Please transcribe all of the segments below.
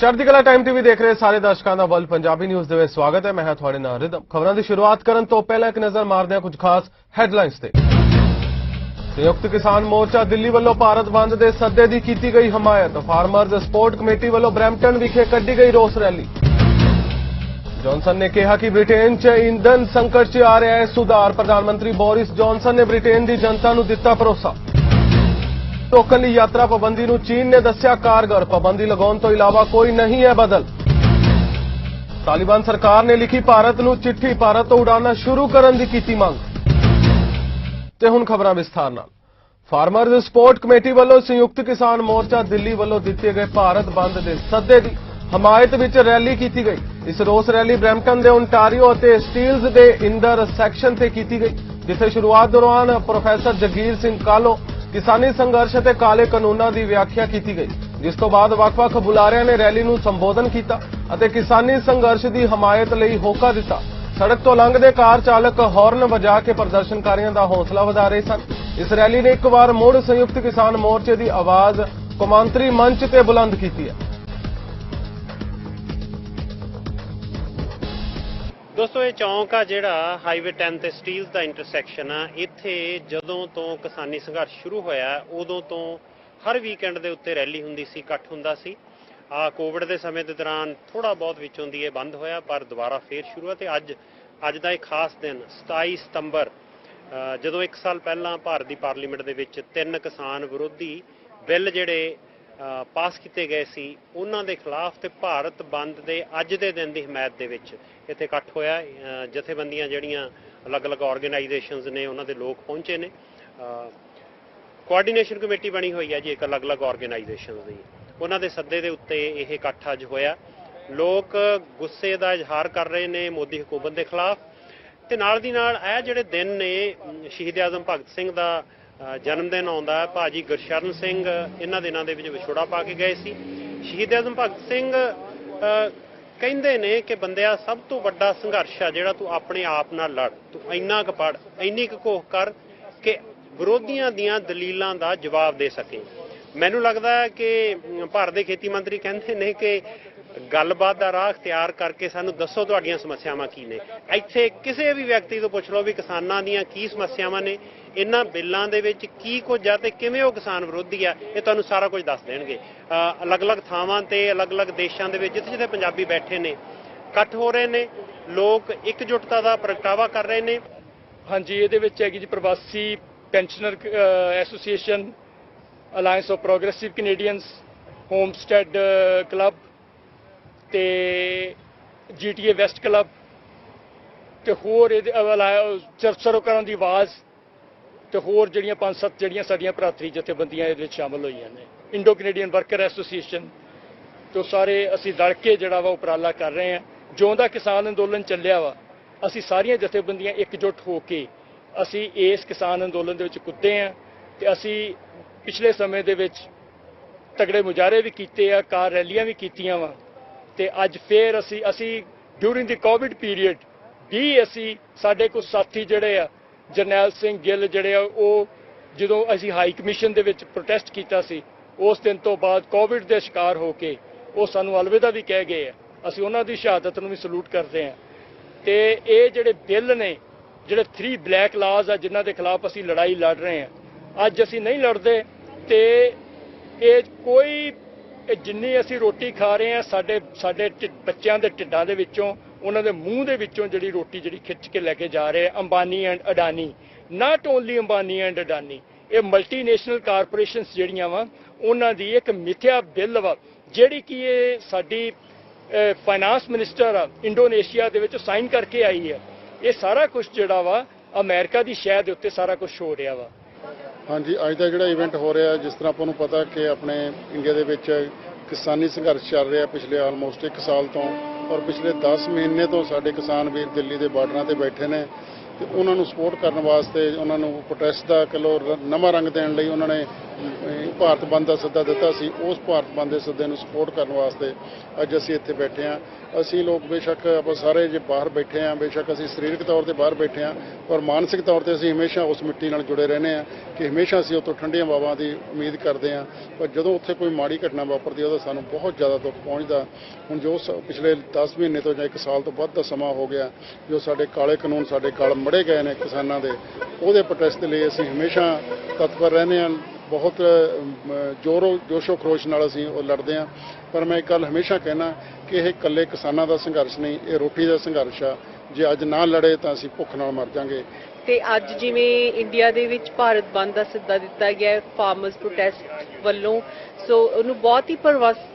ਚੜ੍ਹਦੀ ਕਲਾ time TV ਦੇਖ ਰਹੇ ਸਾਰੇ ਦਰਸ਼ਕਾਂ ਦਾ ਵਰਲਡ ਪੰਜਾਬੀ ਨਿਊਜ਼ ਦੇ ਵਿੱਚ ਸਵਾਗਤ ਹੈ। ਮੈਂ ਹਾਂ ਤੁਹਾਡੇ ਨਾਲ ਰਿਦਮ। ਖਬਰਾਂ ਦੀ ਸ਼ੁਰੂਆਤ ਕਰਨ ਤੋਂ ਪਹਿਲਾਂ ਇੱਕ ਨਜ਼ਰ ਮਾਰਦੇ ਹਾਂ ਕੁਝ ਖਾਸ ਹੈਡਲਾਈਨਸ ਤੇ। ਸੰਯੁਕਤ ਕਿਸਾਨ ਮੋਰਚਾ ਦਿੱਲੀ ਵੱਲੋਂ ਭਾਰਤ ਬੰਦ ਦੇ ਸੱਦੇ ਦੀ ਕੀਤੀ ਗਈ ਹਮਾਇਤ। ਫਾਰਮਰਜ਼ ਸਪੋਰਟ ਕਮੇਟੀ ਵੱਲੋਂ ਬਰੈਂਪਟਨ ਵਿਖੇ ਕੱਢੀ ਗਈ ਰੋਸ ਰੈਲੀ। ਜੌਨਸਨ ਨੇ ਕਿਹਾ ਕਿ ਬ੍ਰਿਟੇਨ 'ਚ ਇੰਧਨ ਸੰਕਟ 'ਚ ਆ ਰਿਹਾ ਹੈ ਸੁਧਾਰ। ਪ੍ਰਧਾਨ ਮੰਤਰੀ ਬੋਰਿਸ ਜੌਨਸਨ ਨੇ ਬ੍ਰਿਟੇਨ ਦੀ ਜਨਤਾ ਨੂੰ ਦਿੱਤਾ ਭਰੋਸਾ। ਟੋਕਨ ਲਈ ਯਾਤਰਾ ਪਾਬੰਦੀ ਨੂੰ ਚੀਨ ਨੇ ਦੱਸਿਆ ਕਾਰਗਰ। ਪਾਬੰਦੀ ਲਗਾਉਣ ਤੋਂ ਇਲਾਵਾ ਕੋਈ ਨਹੀਂ ਹੈ ਬਦਲ। ਤਾਲਿਬਾਨ ਸਰਕਾਰ ਨੇ ਲਿਖੀ ਭਾਰਤ ਨੂੰ ਚਿੱਠੀ। ਭਾਰਤ ਤੋਂ ਉਡਾਨਾਂ ਸ਼ੁਰੂ ਕਰਨ ਦੀ ਕੀਤੀ ਮੰਗ। ਤੇ ਹੁਣ ਖਬਰਾਂ ਵਿਸਥਾਰ ਨਾਲ। ਫਾਰਮਰਜ਼ ਸਪੋਰਟ ਕਮੇਟੀ ਵੱਲੋਂ ਸੰਯੁਕਤ ਕਿਸਾਨ ਮੋਰਚਾ ਦਿੱਲੀ ਵੱਲੋਂ ਦਿੱਤੇ ਗਏ ਭਾਰਤ ਬੰਦ ਦੇ ਸੱਦੇ ਦੀ ਹਮਾਇਤ ਵਿੱਚ ਰੈਲੀ ਕੀਤੀ ਗਈ। ਇਸ ਰੋਸ ਰੈਲੀ ਬਰੈਂਪਟਨ ਦੇ ਓਨਟਾਰੀਓ ਅਤੇ ਸਟੀਲਜ਼ ਦੇ ਇੰਦਰ ਸੈਕਸ਼ਨ ਤੇ ਕੀਤੀ ਗਈ, ਜਿੱਥੇ ਸ਼ੁਰੂਆਤ ਦੌਰਾਨ ਪ੍ਰੋਫੈਸਰ ਜਗੀਰ ਸਿੰਘ ਕਾਲੋ ਕਿਸਾਨੀ ਸੰਘਰਸ਼ ਅਤੇ ਕਾਲੇ ਕਾਨੂੰਨਾਂ ਦੀ ਵਿਆਖਿਆ ਕੀਤੀ ਗਈ, ਜਿਸ ਤੋਂ ਬਾਅਦ ਵੱਖ-ਵੱਖ ਬੁਲਾਰਿਆਂ ਨੇ ਰੈਲੀ ਨੂੰ ਸੰਬੋਧਨ ਕੀਤਾ ਅਤੇ ਕਿਸਾਨੀ ਸੰਘਰਸ਼ ਦੀ ਹਮਾਇਤ ਲਈ ਹੋਕਾ ਦਿੱਤਾ। ਸੜਕ ਤੋਂ ਲੰਘਦੇ ਕਾਰ ਚਾਲਕ ਹਾਰਨ ਵਜਾ ਕੇ ਪ੍ਰਦਰਸ਼ਨਕਾਰੀਆਂ ਦਾ ਹੌਸਲਾ ਵਧਾ ਰਹੇ ਸਨ। ਇਸ ਰੈਲੀ ਨੇ ਇੱਕ ਵਾਰ ਮੁੜ ਸੰਯੁਕਤ ਕਿਸਾਨ ਮੋਰਚੇ ਦੀ ਆਵਾਜ਼ ਕੌਮਾਂਤਰੀ ਮੰਚ ਤੇ ਬੁਲੰਦ ਕੀਤੀ ਹੈ। ਦੋਸਤੋ, ਇਹ ਚੌਂਕ ਆ ਜਿਹੜਾ ਹਾਈਵੇ 10 ਤੇ ਸਟੀਲਸ ਦਾ ਇੰਟਰਸੈਕਸ਼ਨ ਆ। ਇੱਥੇ ਜਦੋਂ ਤੋਂ ਕਿਸਾਨੀ ਸੰਘਰਸ਼ ਸ਼ੁਰੂ ਹੋਇਆ ਉਦੋਂ ਤੋਂ ਹਰ ਵੀਕਐਂਡ ਦੇ ਉੱਤੇ ਰੈਲੀ ਹੁੰਦੀ ਸੀ, ਇਕੱਠ ਹੁੰਦਾ ਸੀ। ਕੋਵਿਡ ਦੇ ਸਮੇਂ ਦੇ ਦੌਰਾਨ ਥੋੜਾ ਬਹੁਤ ਵਿੱਚੋਂ ਦੀ ਇਹ ਬੰਦ ਹੋਇਆ, ਪਰ ਦੁਬਾਰਾ ਫੇਰ ਸ਼ੁਰੂ ਹੈ। ਤੇ ਅੱਜ ਦਾ ਇੱਕ ਖਾਸ ਦਿਨ 27 ਸਤੰਬਰ, ਜਦੋਂ 1 ਸਾਲ ਪਹਿਲਾਂ ਭਾਰਤ ਦੀ ਪਾਰਲੀਮੈਂਟ ਦੇ ਵਿੱਚ 3 ਕਿਸਾਨ ਵਿਰੋਧੀ ਬਿੱਲ ਜਿਹੜੇ ਪਾਸ ਕੀਤੇ ਗਏ ਸੀ ਉਹਨਾਂ ਦੇ ਖਿਲਾਫ ਤੇ ਭਾਰਤ ਬੰਦ ਦੇ ਅੱਜ ਦੇ ਦਿਨ ਦੀ ਹਮਾਇਤ ਦੇ ਵਿੱਚ ਇੱਥੇ ਇਕੱਠ ਹੋਇਆ। ਜਥੇਬੰਦੀਆਂ ਜਿਹੜੀਆਂ ਅਲੱਗ-ਅਲੱਗ ਆਰਗੇਨਾਈਜੇਸ਼ਨਸ ਨੇ ਉਹਨਾਂ ਦੇ ਲੋਕ ਪਹੁੰਚੇ ਨੇ। ਕੋਆਰਡੀਨੇਸ਼ਨ ਕਮੇਟੀ ਬਣੀ ਹੋਈ ਹੈ ਜੀ ਇੱਕ ਅਲੱਗ-ਅਲੱਗ ਆਰਗੇਨਾਈਜੇਸ਼ਨਸ ਦੀ, ਉਹਨਾਂ ਦੇ ਸੱਦੇ ਦੇ ਉੱਤੇ ਇਹ ਇਕੱਠ ਅੱਜ ਹੋਇਆ। ਲੋਕ ਗੁੱਸੇ ਦਾ ਇਜ਼ਹਾਰ ਕਰ ਰਹੇ ਨੇ ਮੋਦੀ ਹਕੂਮਤ ਦੇ ਖਿਲਾਫ, ਤੇ ਨਾਲ ਦੀ ਨਾਲ ਇਹ ਜਿਹੜੇ ਦਿਨ ਨੇ ਸ਼ਹੀਦ ਆਜ਼ਮ ਭਗਤ ਸਿੰਘ ਦਾ ਜਨਮ ਦਿਨ ਆਉਂਦਾ। ਭਾਜੀ ਗੁਰਸ਼ਰਨ ਸਿੰਘ ਇਹਨਾਂ ਦਿਨਾਂ ਦੇ ਵਿੱਚ ਵਿਛੋੜਾ ਪਾ ਕੇ ਗਏ ਸੀ। ਸ਼ਹੀਦ ਆਜ਼ਮ ਭਗਤ ਸਿੰਘ ਕਹਿੰਦੇ ਨੇ ਕਿ ਬੰਦਿਆ, ਸਭ ਤੋਂ ਵੱਡਾ ਸੰਘਰਸ਼ ਆ ਜਿਹੜਾ ਤੂੰ ਆਪਣੇ ਆਪ ਨਾਲ ਲੜ, ਤੂੰ ਇੰਨਾ ਕੁ ਪੜ੍ਹ, ਇੰਨੀ ਕੁ ਕੋਹ ਕਰ ਕਿ ਵਿਰੋਧੀਆਂ ਦੀਆਂ ਦਲੀਲਾਂ ਦਾ ਜਵਾਬ ਦੇ ਸਕੇ। ਮੈਨੂੰ ਲੱਗਦਾ ਹੈ ਕਿ ਭਾਰਤ ਦੇ ਖੇਤੀ ਮੰਤਰੀ ਕਹਿੰਦੇ ਨੇ ਕਿ ਗੱਲਬਾਤ ਦਾ ਰਾਹ ਅਖਤਿਆਰ ਕਰਕੇ ਸਾਨੂੰ ਦੱਸੋ ਤੁਹਾਡੀਆਂ ਸਮੱਸਿਆਵਾਂ ਕੀ ਨੇ। ਇੱਥੇ ਕਿਸੇ ਵੀ ਵਿਅਕਤੀ ਤੋਂ ਪੁੱਛ ਲਓ ਵੀ ਕਿਸਾਨਾਂ ਦੀਆਂ ਕੀ ਸਮੱਸਿਆਵਾਂ ਨੇ, ਇਹਨਾਂ ਬਿੱਲਾਂ ਦੇ ਵਿੱਚ ਕੀ ਕੁਝ ਆ ਤੇ ਕਿਵੇਂ ਉਹ ਕਿਸਾਨ ਵਿਰੋਧੀ ਆ, ਇਹ ਤੁਹਾਨੂੰ ਸਾਰਾ ਕੁਝ ਦੱਸ ਦੇਣਗੇ। ਅਲੱਗ-ਅਲੱਗ ਥਾਵਾਂ ਤੇ ਅਲੱਗ-ਅਲੱਗ ਦੇਸ਼ਾਂ ਦੇ ਵਿੱਚ ਜਿੱਥੇ-ਜਿੱਥੇ ਪੰਜਾਬੀ ਬੈਠੇ ਨੇ ਇਕੱਠ ਹੋ ਰਹੇ ਨੇ, ਲੋਕ ਇਕਜੁੱਟਤਾ ਦਾ ਪ੍ਰਗਟਾਵਾ ਕਰ ਰਹੇ ਨੇ। ਹਾਂਜੀ, ਇਹਦੇ ਵਿੱਚ ਹੈਗੀ ਜੀ ਪ੍ਰਵਾਸੀ pensioner association, alliance of progressive Canadians, homestead club ਤੇ GTA ਵੈਸਟ ਕਲੱਬ ਤੇ ਹੋਰ ਇਹਦੇ ਸਰਵਕਰਨ ਦੀ ਆਵਾਜ਼ ਤੇ ਹੋਰ ਜਿਹੜੀਆਂ 5-7 ਜਿਹੜੀਆਂ ਸਾਡੀਆਂ ਭਰਾਤਰੀ ਜਥੇਬੰਦੀਆਂ ਇਹਦੇ ਵਿੱਚ ਸ਼ਾਮਲ ਹੋਈਆਂ ਨੇ। ਇੰਡੋ ਕੈਨੇਡੀਅਨ ਵਰਕਰ ਐਸੋਸੀਏਸ਼ਨ ਤੋਂ ਸਾਰੇ ਅਸੀਂ ਰਲ ਕੇ ਜਿਹੜਾ ਵਾ ਉਪਰਾਲਾ ਕਰ ਰਹੇ ਹਾਂ। ਜਿਉਂ ਦਾ ਕਿਸਾਨ ਅੰਦੋਲਨ ਚੱਲਿਆ ਵਾ, ਅਸੀਂ ਸਾਰੀਆਂ ਜਥੇਬੰਦੀਆਂ ਇਕਜੁੱਟ ਹੋ ਕੇ ਅਸੀਂ ਇਸ ਕਿਸਾਨ ਅੰਦੋਲਨ ਦੇ ਵਿੱਚ ਕੁੱਦੇ ਹਾਂ। ਤੇ ਅਸੀਂ ਪਿਛਲੇ ਸਮੇਂ ਦੇ ਵਿੱਚ ਤਗੜੇ ਮੁਜ਼ਾਹਰੇ ਵੀ ਕੀਤੇ ਆ, ਕਾਰ ਰੈਲੀਆਂ ਵੀ ਕੀਤੀਆਂ ਵਾ, ਤੇ ਅੱਜ ਫੇਰ ਅਸੀਂ ਡਿਊਰਿੰਗ ਦੀ ਕੋਵਿਡ ਪੀਰੀਅਡ ਵੀ ਅਸੀਂ ਸਾਡੇ ਕੁਝ ਸਾਥੀ ਜਿਹੜੇ ਆ ਜਰਨੈਲ ਸਿੰਘ ਗਿੱਲ ਜਿਹੜੇ ਆ, ਉਹ ਜਦੋਂ ਅਸੀਂ ਹਾਈ ਕਮਿਸ਼ਨ ਦੇ ਵਿੱਚ ਪ੍ਰੋਟੈਸਟ ਕੀਤਾ ਸੀ ਉਸ ਦਿਨ ਤੋਂ ਬਾਅਦ ਕੋਵਿਡ ਦੇ ਸ਼ਿਕਾਰ ਹੋ ਕੇ ਉਹ ਸਾਨੂੰ ਅਲਵਿਦਾ ਵੀ ਕਹਿ ਗਏ ਆ। ਅਸੀਂ ਉਹਨਾਂ ਦੀ ਸ਼ਹਾਦਤ ਨੂੰ ਵੀ ਸਲੂਟ ਕਰਦੇ ਹਾਂ। ਤੇ ਇਹ ਜਿਹੜੇ ਬਿੱਲ ਨੇ, ਜਿਹੜੇ 3 ਬਲੈਕ ਲਾਜ਼ ਆ ਜਿਨ੍ਹਾਂ ਦੇ ਖਿਲਾਫ ਅਸੀਂ ਲੜਾਈ ਲੜ ਰਹੇ ਹਾਂ, ਅੱਜ ਅਸੀਂ ਨਹੀਂ ਲੜਦੇ ਤੇ ਇਹ ਕੋਈ ਜਿੰਨੀ ਅਸੀਂ ਰੋਟੀ ਖਾ ਰਹੇ ਹਾਂ ਸਾਡੇ ਬੱਚਿਆਂ ਦੇ ਢਿੱਡਾਂ ਦੇ ਵਿੱਚੋਂ, ਉਹਨਾਂ ਦੇ ਮੂੰਹ ਦੇ ਵਿੱਚੋਂ ਜਿਹੜੀ ਰੋਟੀ ਜਿਹੜੀ ਖਿੱਚ ਕੇ ਲੈ ਕੇ ਜਾ ਰਹੇ Ambani and Adani, not only Ambani and Adani, ਇਹ ਮਲਟੀਨੈਸ਼ਨਲ ਕਾਰਪੋਰੇਸ਼ਨਸ ਜਿਹੜੀਆਂ ਵਾ ਉਹਨਾਂ ਦੀ ਇੱਕ ਮਿਥਿਆ ਬਿੱਲ ਵਾ ਜਿਹੜੀ ਕਿ ਇਹ ਸਾਡੀ ਫਾਈਨਾਂਸ ਮਿਨਿਸਟਰ ਆ ਇੰਡੋਨੇਸ਼ੀਆ ਦੇ ਵਿੱਚ ਸਾਈਨ ਕਰਕੇ ਆਈ ਹੈ। ਇਹ ਸਾਰਾ ਕੁਝ ਜਿਹੜਾ ਵਾ ਅਮਰੀਕਾ ਦੀ ਸ਼ਹਿਰ ਦੇ ਉੱਤੇ ਸਾਰਾ ਕੁਝ ਹੋ ਰਿਹਾ ਵਾ। ਹਾਂਜੀ, ਅੱਜ ਦਾ ਜਿਹੜਾ ਇਵੈਂਟ ਹੋ ਰਿਹਾ, ਜਿਸ ਤਰ੍ਹਾਂ ਆਪਾਂ ਨੂੰ ਪਤਾ ਕਿ ਆਪਣੇ ਇੰਡੀਆ ਦੇ ਵਿੱਚ ਕਿਸਾਨੀ ਸੰਘਰਸ਼ ਚੱਲ ਰਿਹਾ ਪਿਛਲੇ ਆਲਮੋਸਟ 1 ਸਾਲ ਤੋਂ, ਔਰ ਪਿਛਲੇ 10 ਮਹੀਨੇ ਤੋਂ ਸਾਡੇ ਕਿਸਾਨ ਵੀਰ ਦਿੱਲੀ ਦੇ ਬਾਰਡਰਾਂ ਤੇ ਬੈਠੇ ਨੇ ਤੇ ਉਹਨਾਂ ਨੂੰ ਸਪੋਰਟ ਕਰਨ ਵਾਸਤੇ, ਉਹਨਾਂ ਨੂੰ ਪ੍ਰੋਟੈਸਟ ਦਾ ਨਵਾਂ ਰੰਗ ਦੇਣ ਲਈ ਉਹਨਾਂ ਨੇ ਭਾਰਤ ਬੰਦ ਦਾ ਸੱਦਾ ਦਿੱਤਾ ਸੀ, ਉਸ ਭਾਰਤ ਬੰਦ ਦੇ ਸੱਦੇ ਨੂੰ ਸਪੋਰਟ ਕਰਨ ਵਾਸਤੇ ਅੱਜ ਅਸੀਂ ਇੱਥੇ ਬੈਠੇ ਹਾਂ। ਅਸੀਂ ਲੋਕ ਬੇਸ਼ੱਕ ਆਪਾਂ ਸਾਰੇ ਜੇ ਬਾਹਰ ਬੈਠੇ ਹਾਂ, ਬੇਸ਼ੱਕ ਅਸੀਂ ਸਰੀਰਕ ਤੌਰ ਤੇ ਬਾਹਰ ਬੈਠੇ ਹਾਂ, ਪਰ ਮਾਨਸਿਕ ਤੌਰ ਤੇ ਅਸੀਂ ਹਮੇਸ਼ਾ ਉਸ ਮਿੱਟੀ ਨਾਲ ਜੁੜੇ ਰਹਿੰਦੇ ਹਾਂ ਕਿ ਹਮੇਸ਼ਾ ਅਸੀਂ ਉੱਥੋਂ ਠੰਡੀਆਂ ਹਵਾਵਾਂ ਦੀ ਉਮੀਦ ਕਰਦੇ ਹਾਂ। ਪਰ ਜਦੋਂ ਉੱਥੇ ਕੋਈ ਮਾੜੀ ਘਟਨਾ ਵਾਪਰਦੀ ਉਹਦਾ ਸਾਨੂੰ ਬਹੁਤ ਜ਼ਿਆਦਾ ਦੁੱਖ ਪਹੁੰਚਦਾ। ਹੁਣ ਜੋ ਪਿਛਲੇ 10 ਮਹੀਨੇ ਤੋਂ ਜਾਂ 1 ਸਾਲ ਤੋਂ ਵੱਧ ਦਾ ਸਮਾਂ ਹੋ ਗਿਆ ਜੋ ਸਾਡੇ ਕਾਲੇ ਕਾਨੂੰਨ ਸਾਡੇ ਗਲ ਮੜੇ ਗਏ ਨੇ ਕਿਸਾਨਾਂ ਦੇ, ਉਹਦੇ ਪ੍ਰੋਟੈਸਟ ਲਈ ਅਸੀਂ ਹਮੇਸ਼ਾ ਤਤਪਰ ਰਹਿੰਦੇ ਹਾਂ। ਬਹੁਤ ਜੋਸ਼ੋ ਖਰੋਸ਼ ਨਾਲ ਅਸੀਂ ਉਹ ਲੜਦੇ ਹਾਂ। ਪਰ ਮੈਂ ਇੱਕ ਗੱਲ ਹਮੇਸ਼ਾ ਕਹਿਣਾ ਕਿ ਇਹ ਇਕੱਲੇ ਕਿਸਾਨਾਂ ਦਾ ਸੰਘਰਸ਼ ਨਹੀਂ, ਇਹ ਰੋਟੀ ਦਾ ਸੰਘਰਸ਼ ਆ। ਜੇ ਅੱਜ ਨਾ ਲੜੇ ਤਾਂ ਅਸੀਂ ਭੁੱਖ ਨਾਲ ਮਰ ਜਾਵਾਂਗੇ। ਤੇ ਅੱਜ ਜਿਵੇਂ ਇੰਡੀਆ ਦੇ ਵਿੱਚ ਭਾਰਤ ਬੰਦ ਦਾ ਸੱਦਾ ਦਿੱਤਾ ਗਿਆ ਫਾਰਮਰਸ ਪ੍ਰੋਟੈਸਟ ਵੱਲੋਂ, ਸੋ ਉਹਨੂੰ ਬਹੁਤ ਹੀ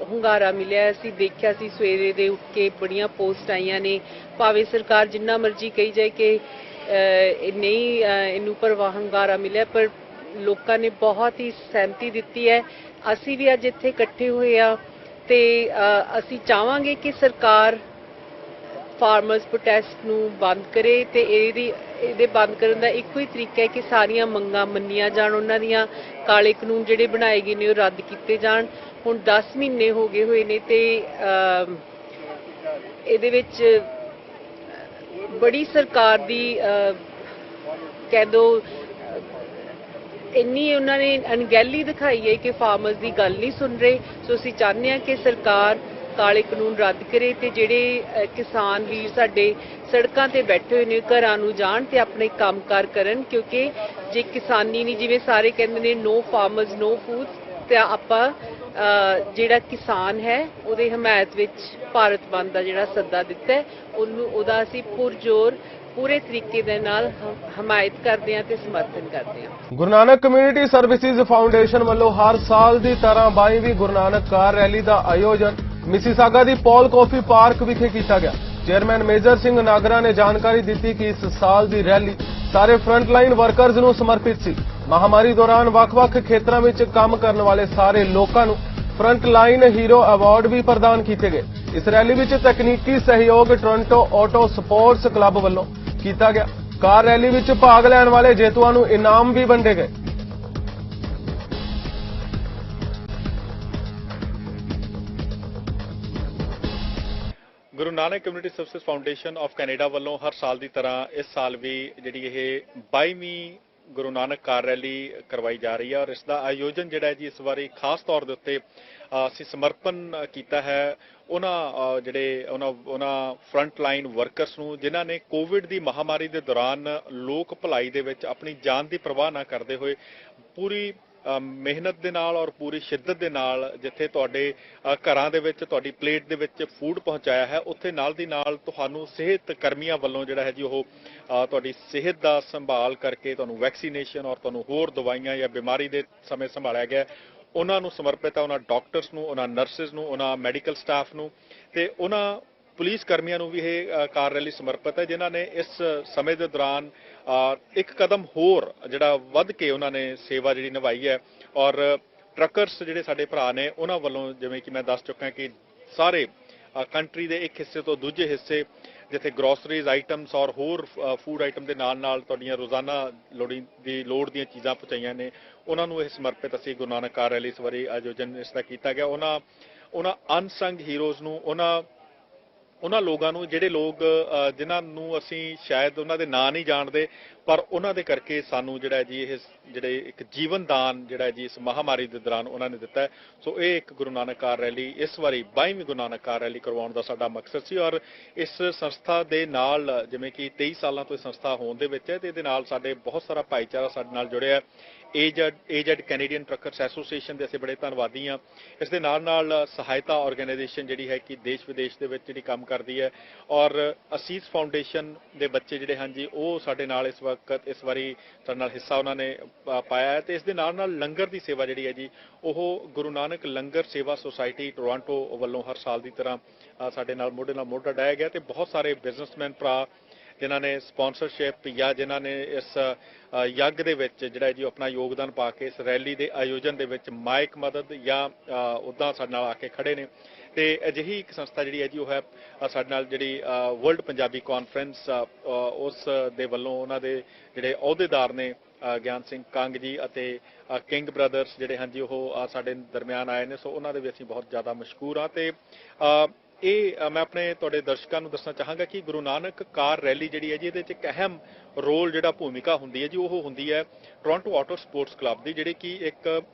ਹੁੰਗਾਰਾ ਮਿਲਿਆ। ਅਸੀਂ ਦੇਖਿਆ ਸੀ ਸਵੇਰੇ ਦੇ ਉੱਠ ਕੇ ਬੜੀਆਂ ਪੋਸਟ ਆਈਆਂ ਨੇ। ਭਾਵੇਂ ਸਰਕਾਰ ਜਿੰਨਾ ਮਰਜ਼ੀ ਕਹੀ ਜਾਏ ਕਿ ਨਹੀਂ ਇਹਨੂੰ ਹੁੰਗਾਰਾ ਮਿਲਿਆ, ਪਰ ਲੋਕਾਂ ਨੇ ਬਹੁਤ ਹੀ ਸਹਿਮਤੀ ਦਿੱਤੀ ਹੈ। ਅਸੀਂ ਵੀ ਅੱਜ ਇੱਥੇ ਇਕੱਠੇ ਹੋਏ ਆ ਤੇ ਅਸੀਂ ਚਾਹਾਂਗੇ ਕਿ ਸਰਕਾਰ ਫਾਰਮਰਸ ਪ੍ਰੋਟੈਸਟ ਨੂੰ ਬੰਦ ਕਰੇ ਤੇ ਇਹਦੇ ਬੰਦ ਕਰਨ ਦਾ ਇੱਕੋ ਹੀ ਤਰੀਕਾ ਹੈ ਕਿ ਸਾਰੀਆਂ ਮੰਗਾਂ ਮੰਨੀਆਂ ਜਾਣ, ਉਹਨਾਂ ਦੀਆਂ ਕਾਲੇ ਕਾਨੂੰਨ ਜਿਹੜੇ ਬਣਾਏ ਗਏ ਨੇ ਉਹ ਰੱਦ ਕੀਤੇ ਜਾਣ। ਹੁਣ 10 ਮਹੀਨੇ ਹੋ ਗਏ ਹੋਏ ਨੇ ਤੇ ਇਹਦੇ ਵਿੱਚ ਬੜੀ ਸਰਕਾਰ ਦੀ ਕਹਿ ਦੋ ਇੰਨੀ ਉਹਨਾਂ ਨੇ ਅਣਗਹਿਲੀ ਦਿਖਾਈ ਹੈ ਕਿ ਫਾਰਮਰਸ ਦੀ ਗੱਲ ਨਹੀਂ ਸੁਣ ਰਹੇ। ਸੋ ਅਸੀਂ ਚਾਹੁੰਦੇ ਹਾਂ ਕਿ ਸਰਕਾਰ ਕਾਲੇ ਕਾਨੂੰਨ ਰੱਦ ਕਰੇ ਤੇ ਜਿਹੜੇ ਕਿਸਾਨ ਵੀਰ ਸਾਡੇ ਸੜਕਾਂ ਤੇ ਬੈਠੇ ਹੋਏ ਨੇ ਘਰਾਂ ਨੂੰ ਜਾਣ ਤੇ ਆਪਣੇ ਕੰਮਕਾਰ ਕਰਨ, ਕਿਉਂਕਿ ਜੇ ਕਿਸਾਨੀ ਨਹੀਂ, ਜਿਵੇਂ ਸਾਰੇ ਕਹਿੰਦੇ ਨੇ ਨੋ ਫਾਰਮਰਸ ਨੋ ਫੂਡ, ਤੇ ਆਪਾਂ ਜਿਹੜਾ ਕਿਸਾਨ ਹੈ ਉਹਦੇ ਹਮਾਇਤ ਵਿੱਚ ਭਾਰਤ ਬੰਦ ਦਾ ਜਿਹੜਾ ਸੱਦਾ ਦਿੱਤਾ ਉਹਦਾ ਅਸੀਂ ਪੁਰਜੋਰ ਪੂਰੇ ਤਰੀਕੇ ਦੇ ਨਾਲ ਹਮਾਇਤ ਕਰਦੇ ਹਾਂ ਤੇ ਸਮਰਥਨ ਕਰਦੇ ਹਾਂ। ਗੁਰੂ ਨਾਨਕ ਕਮਿਊਨਿਟੀ ਸਰਵਿਸਿਜ਼ ਫਾਊਂਡੇਸ਼ਨ ਵੱਲੋਂ ਹਰ ਸਾਲ ਦੀ ਤਰ੍ਹਾਂ 22ਵੀਂ ਗੁਰੂ ਨਾਨਕ ਕਾਰ ਰੈਲੀ ਦਾ ਆਯੋਜਨ ਮਿਸੀਸਾਗਾ ਦੀ ਪੌਲ ਕਾਫੀ ਪਾਰਕ ਵਿਖੇ ਕੀਤਾ ਗਿਆ। ਚੇਅਰਮੈਨ ਮੇਜਰ ਸਿੰਘ ਨਾਗਰਾ ਨੇ ਜਾਣਕਾਰੀ ਦਿੱਤੀ ਕਿ ਇਸ ਸਾਲ ਦੀ ਰੈਲੀ ਸਾਰੇ ਫਰੰਟਲਾਈਨ ਵਰਕਰਜ਼ ਨੂੰ ਸਮਰਪਿਤ ਸੀ। ਮਹਾਮਾਰੀ ਦੌਰਾਨ ਵੱਖ-ਵੱਖ ਖੇਤਰਾਂ ਵਿੱਚ ਕੰਮ ਕਰਨ ਵਾਲੇ ਸਾਰੇ ਲੋਕਾਂ ਨੂੰ ਫਰੰਟਲਾਈਨ ਹੀਰੋ ਅਵਾਰਡ ਵੀ ਪ੍ਰਦਾਨ ਕੀਤੇ ਗਏ। ਇਸ ਰੈਲੀ ਵਿੱਚ ਤਕਨੀਕੀ ਸਹਿਯੋਗ ਟੋਰਾਂਟੋ ਆਟੋ ਸਪੋਰਟਸ ਕਲੱਬ ਵੱਲੋਂ ਕੀਤਾ ਗਿਆ। ਕਾਰ ਰੈਲੀ ਵਿੱਚ ਭਾਗ ਲੈਣ ਵਾਲੇ ਜੇਤੂਆਂ ਨੂੰ ਇਨਾਮ ਵੀ ਵੰਡੇ ਗਏ। Guru Nanak community services foundation of Canada ਵੱਲੋਂ ਹਰ ਸਾਲ ਦੀ ਤਰ੍ਹਾਂ ਇਸ ਸਾਲ ਵੀ ਜਿਹੜੀ ਇਹ 22ਵੀਂ ਗੁਰੂ ਨਾਨਕ ਕਾਰ ਰੈਲੀ ਕਰਵਾਈ ਜਾ ਰਹੀ ਹੈ ਔਰ ਇਸ ਦਾ ਆਯੋਜਨ ਜਿਹੜਾ ਜੀ ਇਸ ਵਾਰੀ ਖਾਸ ਤੌਰ ਦੇ ਉੱਤੇ ਅਸੀਂ ਸਮਰਪਣ ਕੀਤਾ ਹੈ ਉਹਨਾਂ ਫਰੰਟ ਲਾਈਨ ਵਰਕਰਸ ਨੂੰ ਜਿਨ੍ਹਾਂ ਨੇ ਕੋਵਿਡ ਦੀ ਮਹਾਮਾਰੀ ਦੇ ਦੌਰਾਨ ਲੋਕ ਭਲਾਈ ਦੇ ਵਿੱਚ ਆਪਣੀ ਜਾਨ ਦੀ ਪਰਵਾਹ ਨਾ ਕਰਦੇ ਹੋਏ ਪੂਰੀ ਮਿਹਨਤ ਦੇ ਨਾਲ ਔਰ ਪੂਰੀ ਸ਼ਿੱਦਤ ਦੇ ਨਾਲ ਜਿੱਥੇ ਤੁਹਾਡੇ ਘਰਾਂ ਦੇ ਵਿੱਚ ਤੁਹਾਡੀ ਪਲੇਟ ਦੇ ਵਿੱਚ ਫੂਡ ਪਹੁੰਚਾਇਆ ਹੈ, ਉੱਥੇ ਨਾਲ ਦੀ ਨਾਲ ਤੁਹਾਨੂੰ ਸਿਹਤ ਕਰਮੀਆਂ ਵੱਲੋਂ ਜਿਹੜਾ ਹੈ ਜੀ ਉਹ ਤੁਹਾਡੀ ਸਿਹਤ ਦਾ ਸੰਭਾਲ ਕਰਕੇ ਤੁਹਾਨੂੰ ਵੈਕਸੀਨੇਸ਼ਨ ਔਰ ਤੁਹਾਨੂੰ ਹੋਰ ਦਵਾਈਆਂ ਜਾਂ ਬਿਮਾਰੀ ਦੇ ਸਮੇਂ ਸੰਭਾਲਿਆ ਗਿਆ। ਉਹਨਾਂ ਨੂੰ ਸਮਰਪਿਤ ਹੈ, ਉਹਨਾਂ ਡਾਕਟਰਸ ਨੂੰ, ਉਹਨਾਂ ਨਰਸਿਸ ਨੂੰ, ਉਹਨਾਂ ਮੈਡੀਕਲ ਸਟਾਫ ਨੂੰ ਤੇ ਉਹਨਾਂ ਪੁਲਿਸ ਕਰਮੀਆਂ ਨੂੰ ਵੀ ਇਹ ਕਾਰ ਰੈਲੀ ਸਮਰਪਿਤ ਹੈ ਜਿਨ੍ਹਾਂ ਨੇ ਇਸ ਸਮੇਂ ਦੇ ਦੌਰਾਨ ਇੱਕ ਕਦਮ ਹੋਰ ਜਿਹੜਾ ਵੱਧ ਕੇ ਉਹਨਾਂ ਨੇ ਸੇਵਾ ਜਿਹੜੀ ਨਿਭਾਈ ਹੈ। ਔਰ ਟਰੱਕਰਸ ਜਿਹੜੇ ਸਾਡੇ ਭਰਾ ਨੇ ਉਹਨਾਂ ਵੱਲੋਂ ਜਿਵੇਂ ਕਿ ਮੈਂ ਦੱਸ ਚੁੱਕਾ ਕਿ ਸਾਰੇ ਕੰਟਰੀ ਦੇ ਇੱਕ ਹਿੱਸੇ ਤੋਂ ਦੂਜੇ ਹਿੱਸੇ ਜਿੱਥੇ ਗਰੋਸਰੀਜ਼ ਆਈਟਮਸ ਔਰ ਹੋਰ ਫੂਡ ਆਈਟਮ ਦੇ ਨਾਲ ਨਾਲ ਤੁਹਾਡੀਆਂ ਰੋਜ਼ਾਨਾ ਲੋੜ ਦੀਆਂ ਚੀਜ਼ਾਂ ਪਹੁੰਚਾਈਆਂ ਨੇ, ਉਹਨਾਂ ਨੂੰ ਇਹ ਸਮਰਪਿਤ ਅਸੀਂ ਗੁਰੂ ਨਾਨਕ ਕਾਰ ਰੈਲੀ ਇਸ ਵਾਰੀ ਆਯੋਜਨ ਇਸ ਦਾ ਕੀਤਾ ਗਿਆ। ਉਹਨਾਂ ਅਨਸੰਗ ਹੀਰੋਜ਼ ਨੂੰ, ਉਹਨਾਂ ਲੋਕਾਂ ਨੂੰ ਜਿਹੜੇ ਲੋਕ ਜਿਨ੍ਹਾਂ ਨੂੰ ਅਸੀਂ ਸ਼ਾਇਦ ਉਹਨਾਂ ਦੇ ਨਾਂ ਨਹੀਂ ਜਾਣਦੇ ਪਰ ਉਹਨਾਂ ਦੇ ਕਰਕੇ ਸਾਨੂੰ ਜਿਹੜਾ ਜੀ ਇਹ ਜਿਹੜੇ ਇੱਕ ਜੀਵਨ ਦਾਨ ਜਿਹੜਾ ਜੀ ਇਸ ਮਹਾਮਾਰੀ ਦੇ ਦੌਰਾਨ ਉਹਨਾਂ ਨੇ ਦਿੱਤਾ ਹੈ। ਸੋ ਇਹ ਇੱਕ ਗੁਰੂ ਨਾਨਕ ਕਾਰ ਰੈਲੀ ਇਸ ਵਾਰੀ 22ਵੀਂ ਗੁਰੂ ਨਾਨਕ ਕਾਰ ਰੈਲੀ ਕਰਵਾਉਣ ਦਾ ਸਾਡਾ ਮਕਸਦ ਸੀ ਔਰ ਇਸ ਸੰਸਥਾ ਦੇ ਨਾਲ ਜਿਵੇਂ ਕਿ 23 ਸਾਲਾਂ ਤੋਂ ਇਹ ਸੰਸਥਾ ਹੋਣ ਦੇ ਵਿੱਚ ਹੈ ਤੇ ਇਹਦੇ ਨਾਲ ਸਾਡੇ ਬਹੁਤ ਸਾਰਾ ਭਾਈਚਾਰਾ ਸਾਡੇ ਨਾਲ ਜੁੜਿਆ। ਏਜਡ ਕੈਨੇਡੀਅਨ ਟਰੱਕਰਸ ਐਸੋਸੀਏਸ਼ਨ ਦੇ ਅਸੀਂ ਬੜੇ ਧੰਨਵਾਦੀ ਹਾਂ। ਇਸ ਦੇ ਨਾਲ ਸਹਾਇਤਾ ਆਰਗੇਨਾਈਜੇਸ਼ਨ ਜਿਹੜੀ ਹੈ ਕਿ ਦੇਸ਼ ਵਿਦੇਸ਼ ਦੇ ਵਿੱਚ ਜਿਹੜੀ ਕੰਮ ਕਰਦੀ ਹੈ ਔਰ ਅਸੀਸ ਫਾਊਂਡੇਸ਼ਨ ਦੇ ਬੱਚੇ ਜਿਹੜੇ ਹਨ ਜੀ ਉਹ ਸਾਡੇ ਨਾਲ ਇਸ ਵਾਰੀ ਸਾਡੇ ਨਾਲ ਹਿੱਸਾ ਉਹਨਾਂ ਨੇ ਪਾਇਆ ਹੈ ਤੇ ਇਸ ਦੇ ਨਾਲ ਲੰਗਰ ਦੀ ਸੇਵਾ ਜਿਹੜੀ ਹੈ ਜੀ ਉਹ ਗੁਰੂ ਨਾਨਕ ਲੰਗਰ ਸੇਵਾ ਸੁਸਾਇਟੀ ਟੋਰਾਂਟੋ ਵੱਲੋਂ ਹਰ ਸਾਲ ਦੀ ਤਰ੍ਹਾਂ ਸਾਡੇ ਨਾਲ ਮੋਢਾ ਡਾਇਆ ਗਿਆ ਤੇ ਬਹੁਤ ਸਾਰੇ ਬਿਜ਼ਨਸਮੈਨ ਭਰਾ ਜਿਨ੍ਹਾਂ ਨੇ ਸਪਾਂਸਰਸ਼ਿਪ ਜਾਂ ਜਿਨ੍ਹਾਂ ਨੇ ਇਸ ਯੱਗ ਦੇ ਵਿੱਚ ਜਿਹੜਾ ਜੀ ਆਪਣਾ ਯੋਗਦਾਨ ਪਾ ਕੇ ਇਸ ਰੈਲੀ ਦੇ ਆਯੋਜਨ ਦੇ ਵਿੱਚ ਮਾਇਕ ਮਦਦ ਜਾਂ ਉੱਦਾਂ ਸਾਡੇ ਨਾਲ ਆ ਕੇ ਖੜੇ ਨੇ। ਤੇ ਅਜਿਹੀ ਇੱਕ ਸੰਸਥਾ ਜਿਹੜੀ ਹੈ ਜੀ ਉਹ ਹੈ ਸਾਡੇ ਨਾਲ ਜਿਹੜੀ ਵਰਲਡ ਪੰਜਾਬੀ ਕਾਨਫਰੰਸ ਉਸ ਦੇ ਵੱਲੋਂ ਉਹਨਾਂ ਦੇ ਜਿਹੜੇ ਅਹੁਦੇਦਾਰ ਨੇ ਗਿਆਨ ਸਿੰਘ ਕੰਗ ਜੀ ਅਤੇ ਕਿੰਗ ਬ੍ਰਦਰਸ ਜਿਹੜੇ ਹਨ ਜੀ ਉਹ ਸਾਡੇ ਦਰਮਿਆਨ ਆਏ ਨੇ। ਸੋ ਉਹਨਾਂ ਦੇ ਵੀ ਅਸੀਂ ਬਹੁਤ ਜ਼ਿਆਦਾ ਮਸ਼ਕੂਰ ਹਾਂ। ਤੇ ਇਹ ਮੈਂ ਆਪਣੇ ਤੁਹਾਡੇ ਦਰਸ਼ਕਾਂ ਨੂੰ ਦੱਸਣਾ ਚਾਹਾਂਗਾ ਕਿ ਗੁਰੂ ਨਾਨਕ ਕਾਰ ਰੈਲੀ ਜਿਹੜੀ ਹੈ ਜੀ ਇਹਦੇ 'ਚ ਇੱਕ ਅਹਿਮ ਰੋਲ ਜਿਹੜਾ ਭੂਮਿਕਾ ਹੁੰਦੀ ਹੈ ਜੀ ਉਹ ਹੁੰਦੀ ਹੈ ਟੋਰਾਂਟੋ ਆਟੋ ਸਪੋਰਟਸ ਕਲੱਬ ਦੀ, ਜਿਹੜੀ ਕਿ ਇੱਕ